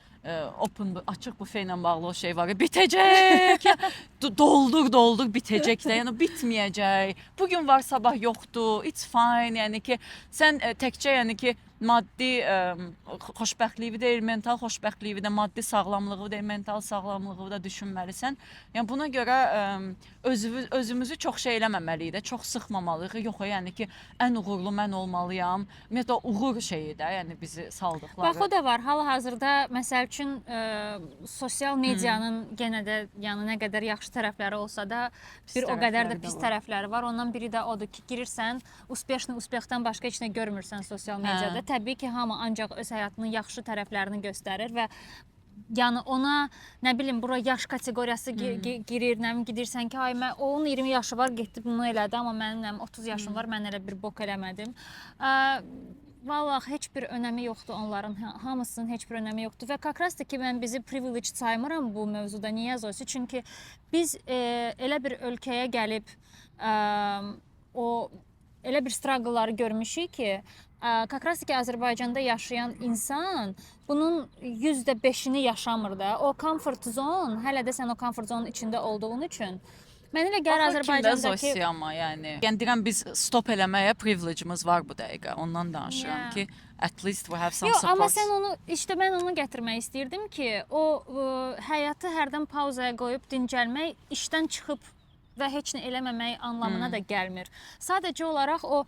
açıq büfe ilə bağlı o şey var, bitəcək, doldur, bitəcək də, yəni bitməyəcək, bugün var, sabah yoxdur, it's fine, yəni ki, sən təkcə, yəni ki, maddi xoşbəxtliyi deyil, mental xoşbəxtliyi də, maddi sağlamlığı deyil, mental sağlamlığı da düşünməlisən. Yəni buna görə özümüzü çox şey eləməməliyik də, çox sıxmamalıyıq. Yox, yəni ki, ən uğurlu mən olmalıyam. Ümumiyyətlə uğur şeyi də, yəni bizi saldıqları. Bax o da var. Hal-hazırda məsəl üçün sosial medianın yenə də yəni nə qədər yaxşı tərəfləri olsa da bir o qədər də pis tərəfləri var. Ondan biri də odur ki, girirsən, uspexdən başqa heç nə görmürsən sosial mediada. Təbii ki, hamı ancaq öz həyatının yaxşı tərəflərini göstərir və yəni ona, nə bilim, bura yaş kateqoriyası girir, nə bilim, gedirsən ki, ay, onun 20 yaşı var, getdi bunu elədi, amma mənim 30 yaşım var, mən elə bir bok eləmədim. Vallahi heç bir önəmi yoxdur onların, hamısının heç bir önəmi yoxdur və kakras da ki, mən bizi privileged saymıram bu mövzuda. Niyə Zosi? Çünki biz elə bir ölkəyə gəlib elə bir struggle'ları görmüşük ki, kakras ki, Azərbaycanda yaşayan insan bunun %5'ini yaşamır da. O comfort zone, hələ də sən o comfort zone'un içində olduğun üçün Mən elə gəlir Azərbaycandakı amma yəni deyirəm biz stop eləməyə privilege'imiz var bu dəqiqə. Ondan danışıram Yeah. ki, at least we have some Yox, support. amma sən onu mən onu gətirmək istəyirdim ki, o həyatı hərdən pauzaya qoyub dincəlmək işdən çıxıb və heç nə eləməmək anlamına da gəlmir. Sadəcə olaraq o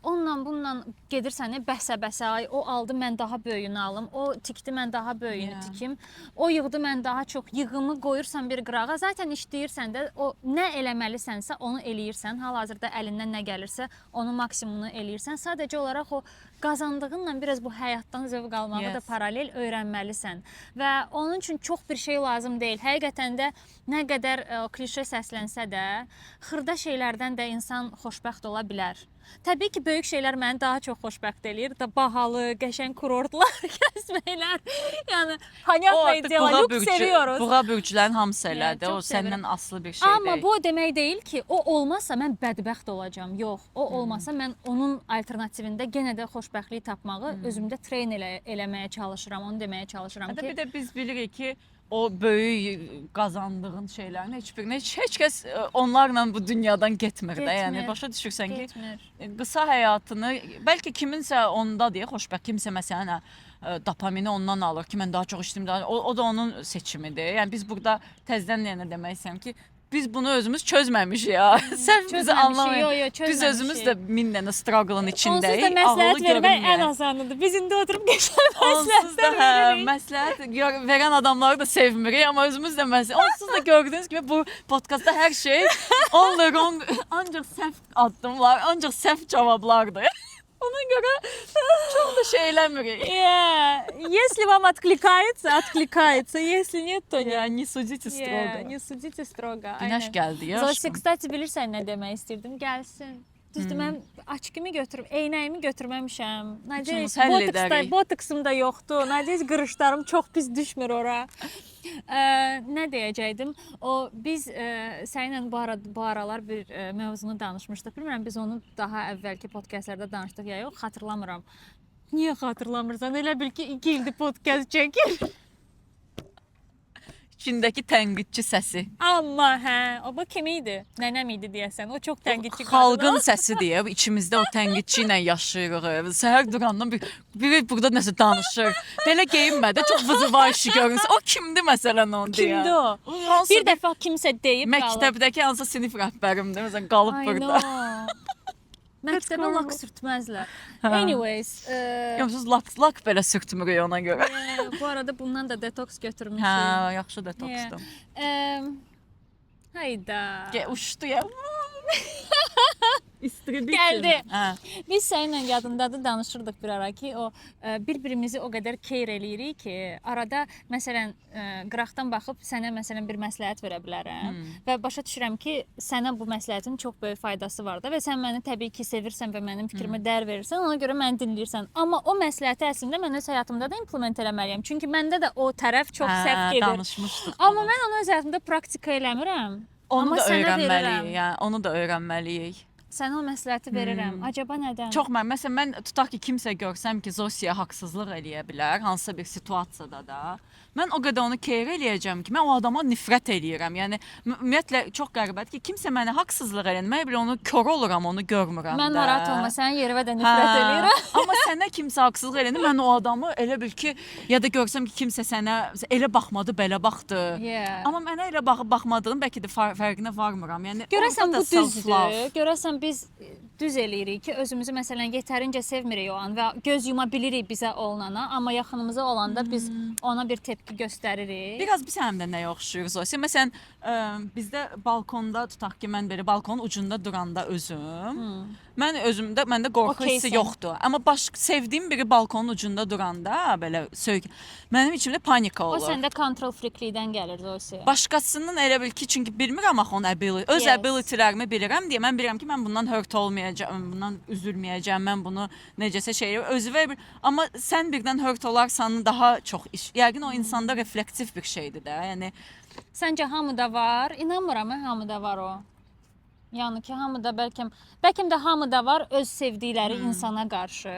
onunla bununla gedirsən, bəsə-bəsə, ay o aldı, mən daha böyüyünü alım, o tikdi, mən daha böyüyünü tikim, o yığdı, mən daha çox yığımı qoyursan bir qırağa, zaten işləyirsən də o nə eləməlisənsə onu eləyirsən, hal-hazırda əlindən nə gəlirsə onu maksimumunu eləyirsən. Sadəcə olaraq o qazandığınla biraz bu həyatdan zövq almağı da paralel öyrənməlisən və onun üçün çox bir şey lazım deyil. Həqiqətən də nə qədər klişe səslənsə də, xırda şeylərdən də insan xoşbəxt ola bilər. Təbii ki, böyük şeylər məni daha çox xoşbəxt eləyir. Bahalı, qəşəng kurortlar gəzməklər. Yəni, понятное дело, lüks seviyoruz. Buğa bürclərin hamısı elədir. O səndən asılı bir şey deyil. Amma bu demək deyil ki, o olmasa mən bədbəxt olacağam. Yox, o olmasa mən onun alternativində yenə də xoşbəxtlik tapmağı özümdə treyn eləməyə çalışıram, onu deməyə çalışıram ki. Bir də biz bilirik ki, o böyük qazandığın şeylərin heç kəs onlarla bu dünyadan getmir də. Yəni başa düşürsən ki, qısa həyatını bəlkə kiminsə onda deyə xoşbəxt, kimsə məsələn dopamini ondan alır ki, mən daha çox işləyim, o da onun seçimidir. Yəni biz burada təzədən yenə demək istəyirəm ki, biz bunu özümüz çözməmişik ya. Sən bizi anlamayın. Biz özümüz də min dənə struggle'ın içindəyik. Onsuz da məsləhət vermək ən asanıdır. Biz indi oturub qəşəng məsləhətlər veririk. Məsləhət verən adamları da sevmirik, amma özümüz də onsuz da gördüyünüz kimi bu podkastda hər şey only wrong, ancaq səhv addımlar, ancaq səhv cavablardır. Ona görə çox da şey eləmirik. Если вам откликается, откликается. Если нет, то нет. Не судите строго. Не судите строго. Günəş gəldi ya. Zosi, kстати, bilirsən nə demək istirdim? Gəlsin. Düzdür, mən açkımı götürüb, eynəyimi götürməmişəm. Nadiyes, botoksum da yoxdur. Nadiyes, qırışlarım çox pis düşmür ora. Nə deyəcəkdim? Biz səninlə bu aralar bir mövzunu danışmışdıq. Bilmirəm, biz onu daha əvvəlki podkastlarda danışdıq ya yox, xatırlamıram. Niyə xatırlamırsan? Elə bil ki, 2 ildir podkast çəkir. İçindəki tənqidçi səsi. Amma o bu kim idi? Nənəm idi deyəsən. O çox tənqidçi qadın. Xalqın səsi deyə içimizdə o tənqidçi ilə yaşayırıq. Səhər durandan biri burada nəsə danışır. Belə geyinmədə çox vızıva işi görünsə. O kimdir məsələn onu deyə? Kimdir o? Bir dəfə kimsə deyib qalıb. Məktəbdəki hansı sinif rəhbərimdir məsələn qalıb burada. Məktəbə lak sürtməzlər. Anyways. Yoxsuz lak belə sürtmürük ona görə. Bu arada bundan da detoks götürmüşük. Hə, yaxşı detoksdur. Hayda. Uçdu ya. İstiridik. Gəldi. Biz səninlə yadındadır danışırdıq bir ara ki, o bir-birimizi o qədər keyr eləyirik ki, arada məsələn qıraqdan baxıb sənə məsələn bir məsləhət verə bilərəm və başa düşürəm ki, sənə bu məsləhətin çox böyük faydası var da və sən məni təbii ki sevirsən və mənim fikrimə dəyər verirsən, ona görə məni dinləyirsən. Amma o məsləhəti əslində mən öz həyatımda da implement eləməliyəm. Çünki məndə də o tərəf çox səhv gedir. Danışmışdıq. Amma mən onu öz həyatımda praktika eləmirəm. Onu da öyrənməliyik, yəni onu da öyrənməliyik. Sənə o məsləhəti verirəm. Acaba nədən? Çox məsələn mən tutaq ki, kimsə görsəm ki, Zosiyə haqsızlıq eləyə bilər, hansısa bir situasiyada da, mən o qədər onu keyr eləyəcəm ki, mən o adama nifrət eləyirəm. Yəni ümumiyyətlə çox qəribədir ki, kimsə mənə haqsızlıq eləyir, mən belə onu kör oluram, onu görmürəm də. Mən narahat olma, sənin yerivə də nifrət eləyirəm. Amma sənə kimsə haqsızlıq eləyir, mən o adamı elə bil ki, ya da görsəm ki, kimsə sənə elə baxmadı, belə baxdı. Amma mənə elə baxmadığım bəlkə də fərqinə varmıram. Yəni görəsən bu düzdür. Görəsən biz düz eləyirik ki, özümüzü məsələn yetərincə sevmirik o an və göz yuma bilirik bizə olunana, amma yaxınımıza olanda biz ona bir tepki göstəririk. Biraz biz həm də nəyə oxşuyuruq Zosi? Məsələn, bizdə balkonda tutaq ki, mən belə balkonun ucunda duranda özüm, məndə qorxu hissi yoxdur. Amma sevdiyim biri balkonun ucunda duranda belə mənim içimdə panika olur. O səndə control freaklikdən gəlir Zosi. Başqasının elə bil ki, çünki bilmirəm axı onun öz ability'lərimi bilirəm deyə mən bilirəm ki, mən bundan hurt olmayacağam, bundan üzülməyəcəm, mən bunu necəsə özüvə amma sən birdən hurt olarsan daha çox iş. Yəqin o insanda reflektiv bir şeydir də. Yəni səncə hamıda var? İnanmıram, hamıda var o. Yəni ki, hamıda bəlkə də hamıda var öz sevdikləri insana qarşı.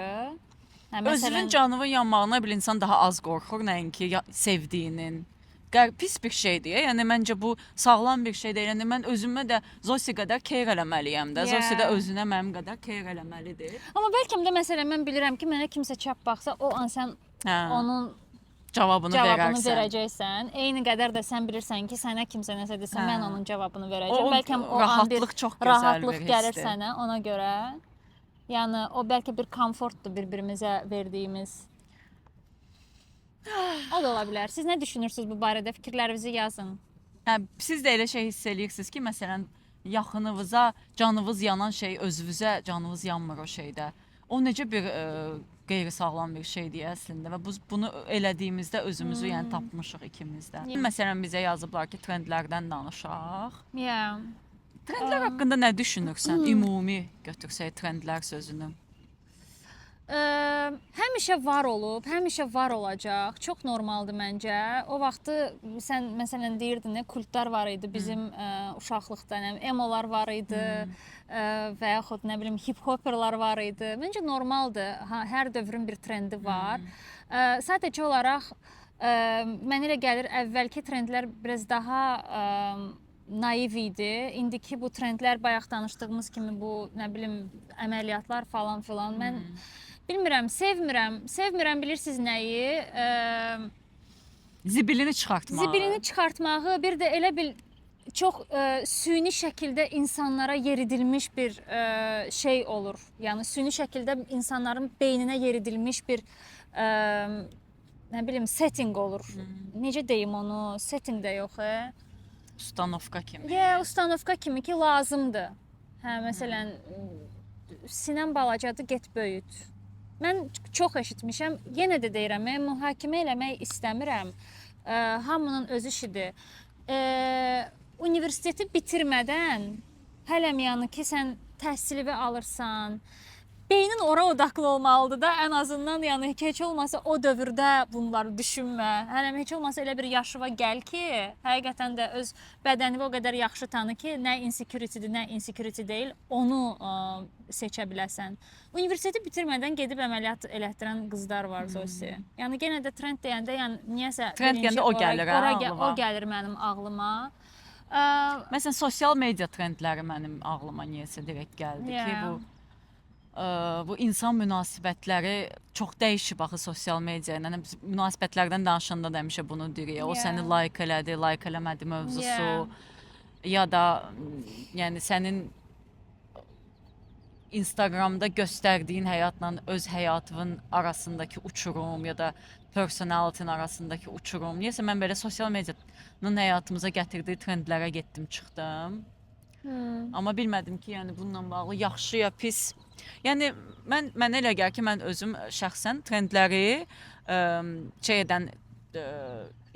Özünün canının yanmağına bir insan daha az qorxur, nəinki sevdiyinin. pis bir şeydir. Yəni məncə bu sağlam bir şey deyil. Yəni mən özümə də Zosi qədər care eləməliyəm də. Zosi də özünə mənim qədər care eləməlidir. Amma bəlkə də məsələn mən bilirəm ki, mənə kimsə çap baxsa, o an sən onun cavabını verəcəksən. Eyni qədər də sən bilirsən ki, sənə kimsə nəsə desə, mən onun cavabını verəcəm. Bəlkə o an bir rahatlıq gəlir sənə ona görə. Yəni o bəlkə bir komfortdur bir-birimizə verdiyimiz. O da ola bilər. Siz nə düşünürsünüz bu barədə? Fikirlərinizi yazın. Hə, siz də elə şey hiss eləyirsiniz ki, məsələn, yaxınınıza canınız yanan şey özünüzə canınız yanmır o şeydə. O necə bir qeyri-sağlam bir şeydir əslində və bunu elədiyimizdə özümüzü yəni tapmışıq ikimiz də. Məsələn, bizə yazıblar ki, trendlərdən danışaq. Trendlər haqqında nə düşünürsən? Ümumi götürsək trendlər sözünü. Həmişə var olub, həmişə var olacaq. Çox normaldır məncə. O vaxtı sən məsələn deyirdin, kultlar var idi bizim uşaqlıqda, emolar var idi və yaxud nə bilim hip-hoperlar var idi. Məncə normaldır. Hər dövrün bir trendi var. Sadəcə olaraq mənə elə gəlir əvvəlki trendlər biraz daha naiv idi. İndiki bu trendlər bayaq danışdığımız kimi bu nə bilim əməliyyatlar falan filan. Mən bilmirəm, sevmirəm bilirsiniz nəyi? Zibilini çıxartmağı. Zibilini çıxartmağı, bir də elə bil çox süni şəkildə insanlara yeridilmiş bir şey olur. Yəni süni şəkildə insanların beyninə yeridilmiş bir nə bilim setting olur. Necə deyim onu? Setting də yox, Ustanovka kimi. Ustanovka kimi ki lazımdır. Hə, məsələn sinəm balacadır, get böyüt. Mən çox eşitmişəm, yenə də deyirəm, mühakimə eləmək istəmirəm. Hamının öz işidir. Universiteti bitirmədən hələm yəni ki, sən təhsilini alırsan, beynin ora odaqlı olmalıdır da, ən azından yəni heç olmasa o dövrdə bunları düşünmə. Hələm heç olmasa elə bir yaşıva gəl ki, həqiqətən də öz bədənini o qədər yaxşı tanı ki, nə insecurity-dir, nə insecurity deyil, onu seçə biləsən. Universiteti bitirmədən gedib əməliyyat elətdirən qızlar var Zosi. Yəni yenə də trend deyəndə, yəni niyəsə trend deyəndə o gəlir ağlıma. O gəlir mənim ağlıma. Məsələn, sosial media trendləri mənim ağlıma niyəsə direkt gəldi ki, bu insan münasibətləri çox dəyişib axı sosial media ilə. Münasibətlərdən danışanda da həmişə bunu deyirik. O səni like elədi, like eləmədi mövzusu. Ya da yəni sənin Instagramda göstərdiyin həyatla öz həyatının arasındakı uçurum ya da personality'nin arasındakı uçurum. Niyəsə mən belə sosial medianın həyatımıza gətirdiyi trendlərə getdim, çıxdım. Amma bilmədim ki, yəni bununla bağlı yaxşı ya pis. Yəni mən elə gəlir ki, mən özüm şəxsən trendləri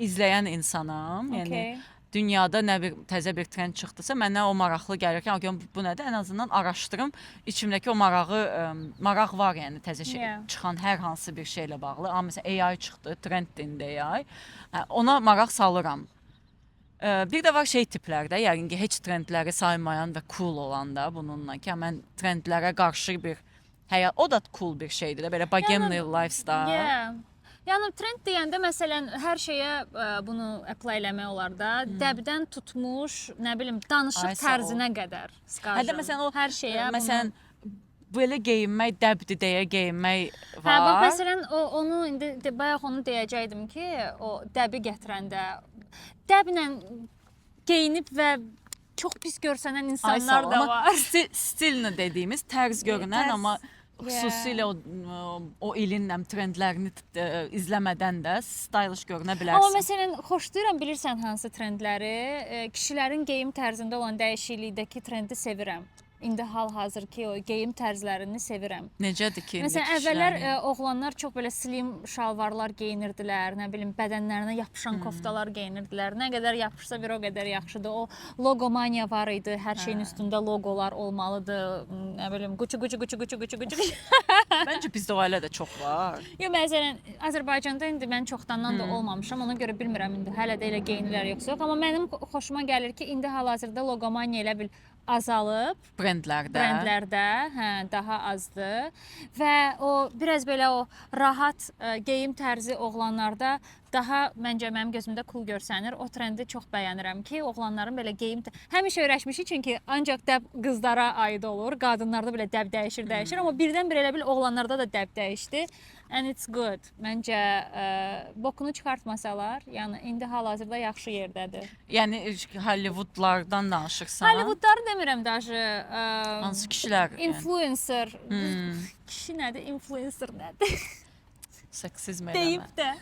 izləyən insanam. Yəni dünyada nə bir təzə bir trend çıxdısa, mənə o maraqlı gəlir ki, bu nədir? Ən azından araşdırım. İçimdəki o maraq var, yəni təzə çıxan hər hansı bir şeylə bağlı. Məsələn, AI çıxdı, trenddir AI. Ona maraq salıram. Bir də var şey tiplərdə, yəqin ki, heç trendləri saymayan və cool olan da bununla ki, mən trendlərə qarşı bir həyat, o da cool bir şeydir, belə bohemian lifestyle. Yəni trend deyəndə məsələn hər şeyə bunu apply eləmək olar da. Dəbdən tutmuş, nə bilim, danışıq tərzinə qədər. Hətta məsələn o hər şeyə məsələn belə geyinmək dəbdir deyə geyinmək var. Hə, bax məsələn onu indi bayaq onu deyəcəydim ki, o dəbi gətirəndə dəblə geyinib və çox pis görsənən insanlar da var. Stilini dediyimiz tərz görünən, amma xüsusilə o ilin trendlərini izləmədən də stylish görünə bilərsən. Amma məsələn, xoşlayıram, bilirsən hansı trendləri? Kişilərin geyim tərzində olan dəyişiklikdəki trendi sevirəm. İndi hal-hazırki o geyim tərzlərini sevirəm. Necədir ki? Məsələn, əvvəllər oğlanlar çox belə slim şalvarlar geyinirdilər, nə bilim, bədənlərinə yapışan koftalar geyinirdilər. Nə qədər yapışsa bir o qədər yaxşıdır. O logomaniya var idi, hər şeyin üstündə logolar olmalıdır. Nə bilim, Gucci. Məncə bizdə o ailə də çox var. Yox, məsələn, Azərbaycanda indi mən çoxdandan da olmamışam, ona görə bilmirəm indi hələ də elə geyinirlər yoxsa yox. Amma mənim xoşuma gəlir ki, indi hal-hazırda logomaniya elə bil azalıb brendlərdə, hə, daha azdır və o biraz belə o rahat geyim tərzi oğlanlarda daha məncə mənim gözümdə cool görsənir. O trendi çox bəyənirəm ki, oğlanların belə geyim həmişə öyrəşmişik çünki ancaq dəb qızlara aid olur. Qadınlarda belə dəb dəyişir, amma birdən-birə elə bil oğlanlarda da dəb dəyişdi. And it's good. Məncə bokunu çıxartmasalar, yəni indi hal-hazırda yaxşı yerdədir. Yəni Hollywoodlardan danışırsan. Hollywoodları demirəm daşı. Hansı kişilər? Influencer. Kişi nədir? Influencer nədir? Seksizm eləmə. Deyib də.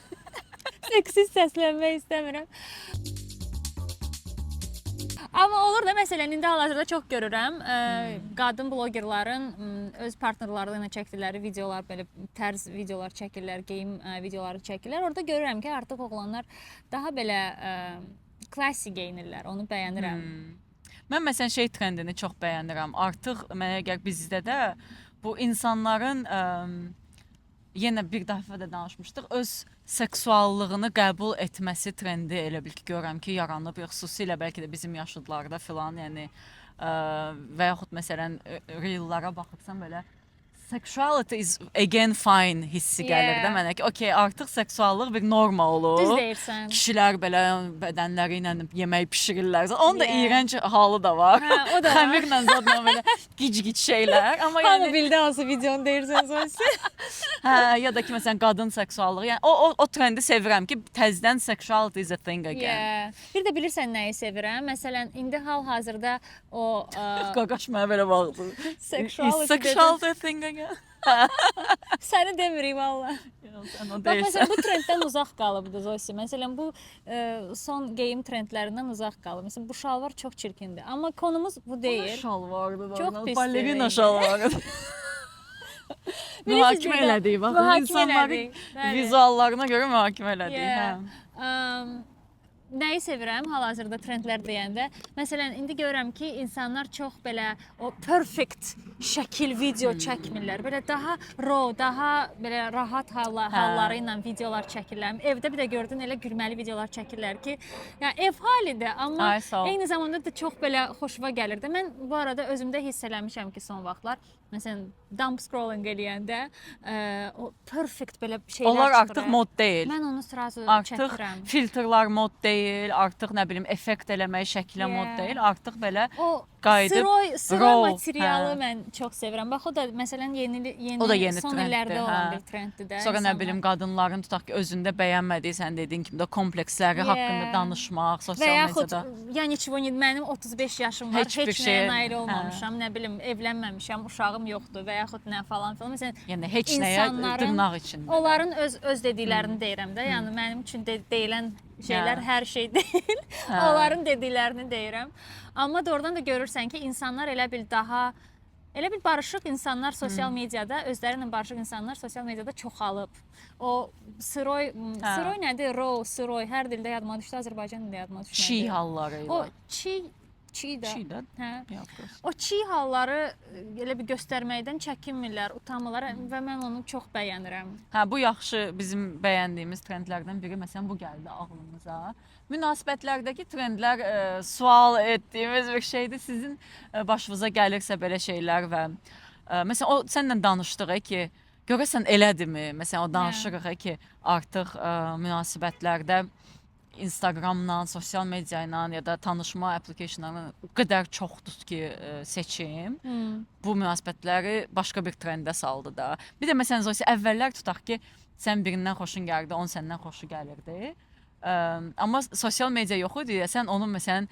Seksiz səslənmək istəmirəm. Amma olur da, məsələn, indi hal-hazırda çox görürəm, qadın blogerların öz partnerları ilə çəkdikləri videolar, belə tərz videolar çəkirlər, geyim videoları çəkirlər. Orada görürəm ki, artıq oğlanlar daha belə klassik geyinirlər, onu bəyənirəm. Mən məsələn şey trendini çox bəyənirəm. Artıq mənə gəlir bizdə də bu insanların yenə bir dəfə də danışmışdıq, öz seksuallığını qəbul etməsi trendi elə bil ki, görürəm ki, yaranıb, xüsusilə bəlkə də bizim yaşlılarda filan, yəni və yaxud məsələn reellara baxırsan belə sexuality is again fine hissi gəlir də mənə ki, okey, artıq seksuallıq bir norma olur. Düz deyirsən. Kişilər belə bədənləri ilə yemək bişirirlər. Onun da iyrənc halı da var. Hə, o da var. Xəmirlə zadla belə gic-gic şeylər. Amma Hamı yəni bildi hansı videonu deyirsən Zosi. hə, ya da ki məsələn qadın seksuallığı. Yəni o trendi sevirəm ki, təzədən sexuality is a thing again. Bir də bilirsən nəyi sevirəm? Məsələn, indi hal-hazırda o Qaqaş mənə belə baxdı. Sexuality thing again. Səni demirik valla. Bax, məsələn, bu trenddən uzaq qalıbdı Zosi. Məsələn, bu son geyim trendlərindən uzaq qalıb. Məsələn, bu şalvar çox çirkindir. Amma konumuz bu deyil. Şalvardı da. Çox pis. Ballerina şalvarı. Mühakimə elədik. Baxın, insanların vizuallarına görə mühakimə elədik. Nəyi sevirəm hal-hazırda trendlər deyəndə? Məsələn, indi görürəm ki, insanlar çox belə o perfect şəkil video çəkmirlər. Belə daha raw, daha belə rahat halları ilə videolar çəkirlər. Evdə bir də gördün elə gülməli videolar çəkirlər ki, yəni ev halidir, amma eyni zamanda da çox belə xoşuma gəlir də. Mən bu arada özümdə hiss eləmişəm ki, son vaxtlar məsələn dumb scrolling eləyəndə o perfect belə şeylər çıxır. Onlar artıq mod deyil. Mən onu sırası artıq çəkirəm. Filtrlar mod deyil, artıq nə bilim effekt eləmək şəklə mod deyil, artıq belə o qayıdıb sıroy materialı mən çox sevirəm. Bax o da məsələn yeni son illərdə olan bir trenddir də. Sonra nə bilim qadınların tutaq ki, özündə bəyənmədiyi sən dediyin kimi də kompleksləri haqqında danışmaq sosial mediada. Ya niçvo mənim 35 yaşım var, heç nəyə nail olmamışam, nə bilim evlənməmişəm, uşağım yoxdur və yaxud nə falan filan. Məsələn, yəni heç nəyə dırnaq içində. Onların öz dediklərini deyirəm də. Yəni mənim üçün deyilən şeylər hər şey deyil. Onların dediklərini deyirəm. Amma doğrudan da görürsən ki, insanlar elə bil barışıq insanlar sosial mediada, özləri ilə barışıq insanlar sosial mediada çoxalıb. O sıroy nədir? Raw, sıroy hər dildə yadıma düşdü, Azərbaycan dilində yadıma düşdü. Çiğ halları. O çiğ də. Hə. O çiğ halları elə bir göstərməkdən çəkinmirlər, utanmırlar və mən onu çox bəyənirəm. Hə, bu yaxşı bizim bəyəndiyimiz trendlərdən biri. Məsələn, bu gəldi ağlımıza. Münasibətlərdəki trendlər sual etdiyimiz bir şeydir. Sizin başınıza gəlirsə belə şeylər və məsələn o səninlə danışdıq ki, görəsən elədimi? Məsələn o danışırıq ki, artıq münasibətlərdə Instagramla, sosial media ilə ya da tanışma applicationlarla o qədər çoxdur ki, seçim. Bu münasibətləri başqa bir trendə saldı da. Bir də məsələn Zosi, əvvəllər tutaq ki, sən birindən xoşun gəlirdi, onun səndən xoşu gəlirdi. Amma sosial media yox idi ya, sən onun məsələn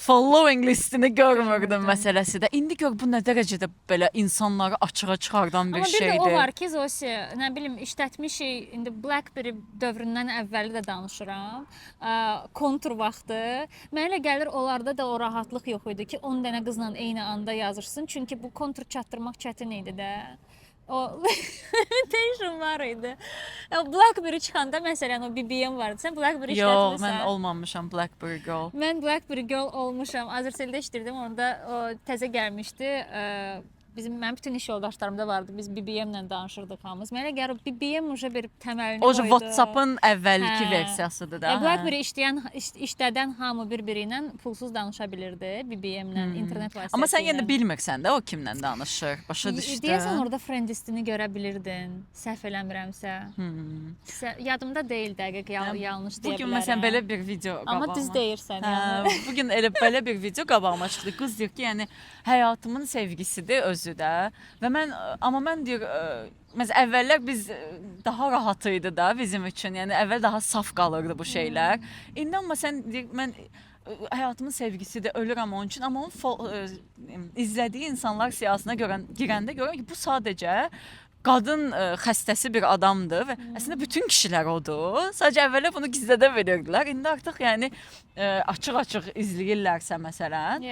following listini görmürdün məsələsi də. İndi gör bu nə dərəcədə belə insanları açığa çıxardan bir şeydir. Amma bir də o var ki, Zosi, nə bilim işlətmişik, indi BlackBerry dövründən əvvəli də danışıram. Kontur vaxtı. Mənə elə gəlir onlarda da o rahatlıq yox idi ki, 10 dənə qızla eyni anda yazırsın. Çünki bu kontur çatdırmaq çətin idi də. O limitation var idi. BlackBerry çıxanda məsələn o BBM vardı. Sən BlackBerry işlətmirsən? Yox, mən olmamışam BlackBerry girl. Mən BlackBerry girl olmuşam. Azərseldə işləyirdim. Orada o təzə gəlmişdi. mənim bütün iş yoldaşlarım da vardı. Biz BBM-lə danışırdıq hamımız. Mənə gəlir BBM уже bir təməlini O qoydu. WhatsApp-ın əvvəlki Hə. versiyasıdır da. BlackBerry işlədən hamı bir-biri ilə pulsuz danışa bilirdi BBM-lə, internet vasitəsilə. Amma sən yenə bilmirsən də o kimlə danışır. Başa düşdün. Deyəsən orada friend listini görə bilirdin. Səhv eləmirəmsə. Yadımda deyil dəqiq, yanlış deyə Bugün bilərəm. məsələn belə bir video qabağıma. Amma düz deyirsən yəni. Bugün elə belə bir video qabağıma çıxdı. Qız deyir ki, yəni həyatımın sevgisidir özü də və mən deyir məsələn əvvəllər biz daha rahat idi da bizim üçün. Yəni əvvəl daha saf qalırdı bu şeylər. İndi amma sən deyir mən həyatımın sevgisidir, ölürəm onun üçün, amma onun izlədiyi insanlar siyasına girəndə görürəm ki, bu sadəcə qadın xəstəsi bir adamdır və əslində bütün kişilər odur. Sadəcə əvvəllər bunu gizlədə bilirdilər. İndi artıq yəni açıq-açıq izləyirlərsə məsələn,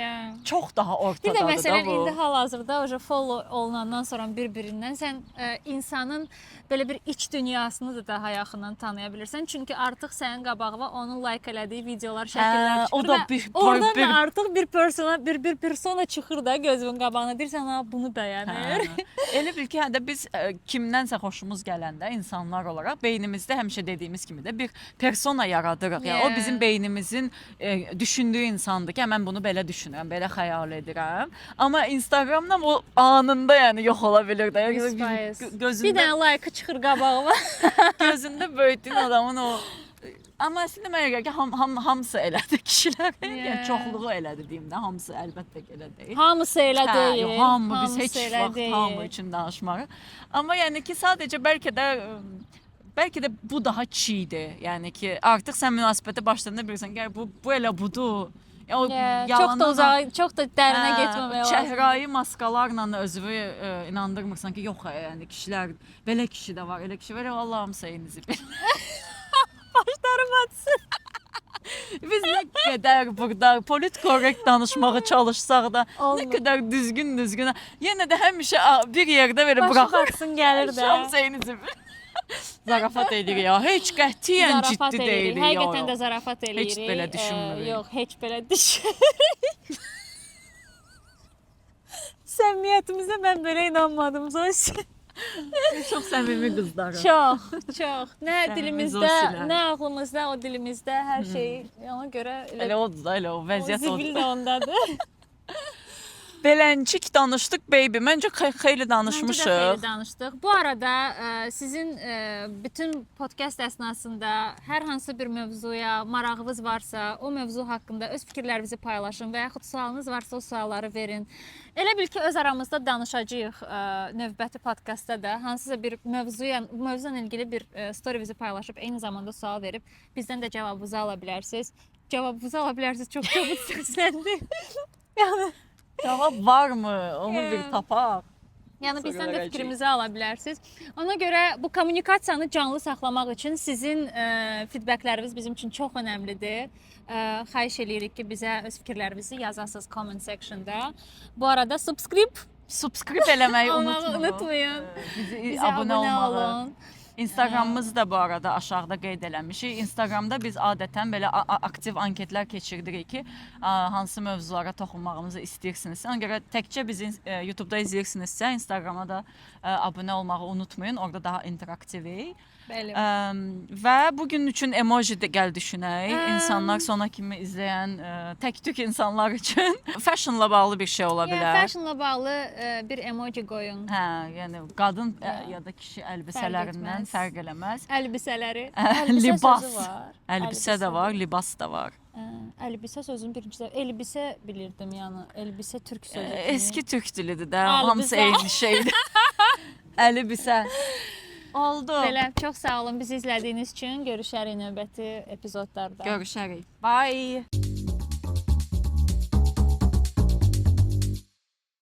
çox daha Bir də ortadadır da məsələn bu. indi hal-hazırda follow olunandan sonra bir-birindən sən insanın belə bir iç dünyasını da daha yaxından tanıya bilirsən. Çünki artıq sənin qabağına onun like elədiyi videolar, şəkillər çıxır. O da bir oradan da artıq bir persona çıxır da gözünün qabağına. Deyirsən, ha bunu bəyənir. Elə bil ki, hə də biz kimdənsə xoşumuz gələndə insanlar olaraq beynimizdə həmişə dediyimiz kimi də bir persona yaradırıq. Yəni o bizim beynimizin düşündüyü insandır ki, mən bunu belə düşünürəm, belə xəyal edirəm. Amma Instagramdan o anında yəni yox ola bilər də. Gözündə bir dənə like çıxır qabağıma. Gözündə böyütdüyün adamın o. Amma əslində mənə gəlir ki, hamısı elədir kişilər. Yəni çoxluğu elədir deyim də, hamısı əlbəttə ki, elə deyil. Hamısı elə deyil. Yox, hamı biz heç vaxt hamı üçün danışmarıq. Amma yəni ki, sadəcə bəlkə də bu daha çiğdir. Yəni ki, artıq sən münasibətə başladığında bilirsən, gəl bu elə budur. Çox da uzağa, çox da dərinə getməmək lazım. Çəhrayı maskalarla özünü inandırmırsan ki, yox, yəni kişilər belə kişi də var, elə kişi var. Allahım sayınızı bil. Başlarım atsın. Biz nə qədər burada politkorrekt danışmağa çalışsaq da, nə qədər düzgün, yenə də həmişə bir yerdə belə buraxarsın gəlir də. Allahım sayınızı bil. Zarafat edirik ya. Heç qətiyyən ciddi deyilik. Həqiqətən də zarafat edirik. Heç belə düşünmürük. Yox, heç belə düşünmürük. Səmimiyyətimizə mən belə inanmadım Zosi. Çox səmimi qızlarım. Çox. Nə dilimizdə, nə ağlımızda, o dilimizdə hər şey ona görə elə odur da, elə o vəziyyət odur. Zibil də ondadır. Beləncik danışdıq baby. Məncə xeyli danışmışıq. Məncə də xeyli danışdıq. Bu arada sizin bütün podkast əsnasında hər hansı bir mövzuya marağınız varsa, o mövzu haqqında öz fikirlərinizi paylaşın və yaxud sualınız varsa o sualları verin. Elə bil ki, öz aramızda danışacağıq növbəti podkastda da hansısa bir mövzuyla ilgili bir storyinizi paylaşıb eyni zamanda sual verib bizdən də cavabınızı ala bilərsiniz. Cavabınızı ala bilərsiniz. Çox çabuk səsləndi. Yəni cavab varmı? Onu bir tapaq. Yəni bizdən də fikrimizi ala bilərsiniz. Ona görə bu kommunikasiyanı canlı saxlamaq üçün sizin feedbackləriniz bizim üçün çox önəmlidir. Xahiş edirik ki, bizə öz fikirlərinizi yazasınız comment sectionda. Bu arada subscribe eləməyi unutmayın. Bizə abunə olun. Instagramımızı da bu arada aşağıda qeyd eləmişik. Instagramda biz adətən belə aktiv anketlər keçirdirik ki, hansı mövzulara toxunmağımızı istəyirsinizsə. Ona görə təkcə bizi YouTube'da izləyirsinizsə, Instagrama da abunə olmağı unutmayın. Orada daha interaktivik. Bəli. Və bugün üçün emoji də gəl düşünək. İnsanlar sona kimi izləyən tək-tük insanlar üçün fashionla bağlı bir şey ola bilər. Fashionla bağlı bir emoji qoyun. Hə, yəni qadın ya da kişi əlbisələrindən fərq eləməz. Əlbisələri. Libas. Əlbisə də var, libas da var. Əlbisə sözünün birincisi elbisə bilirdim, yəni elbisə türk sözü. Eski türk dilidir də, hamısı eyni şeydir. Əlbisə. Oldu. Belə, çox sağ olun bizi izlədiyiniz üçün. Görüşərik növbəti epizodlarda. Görüşərik. Bye.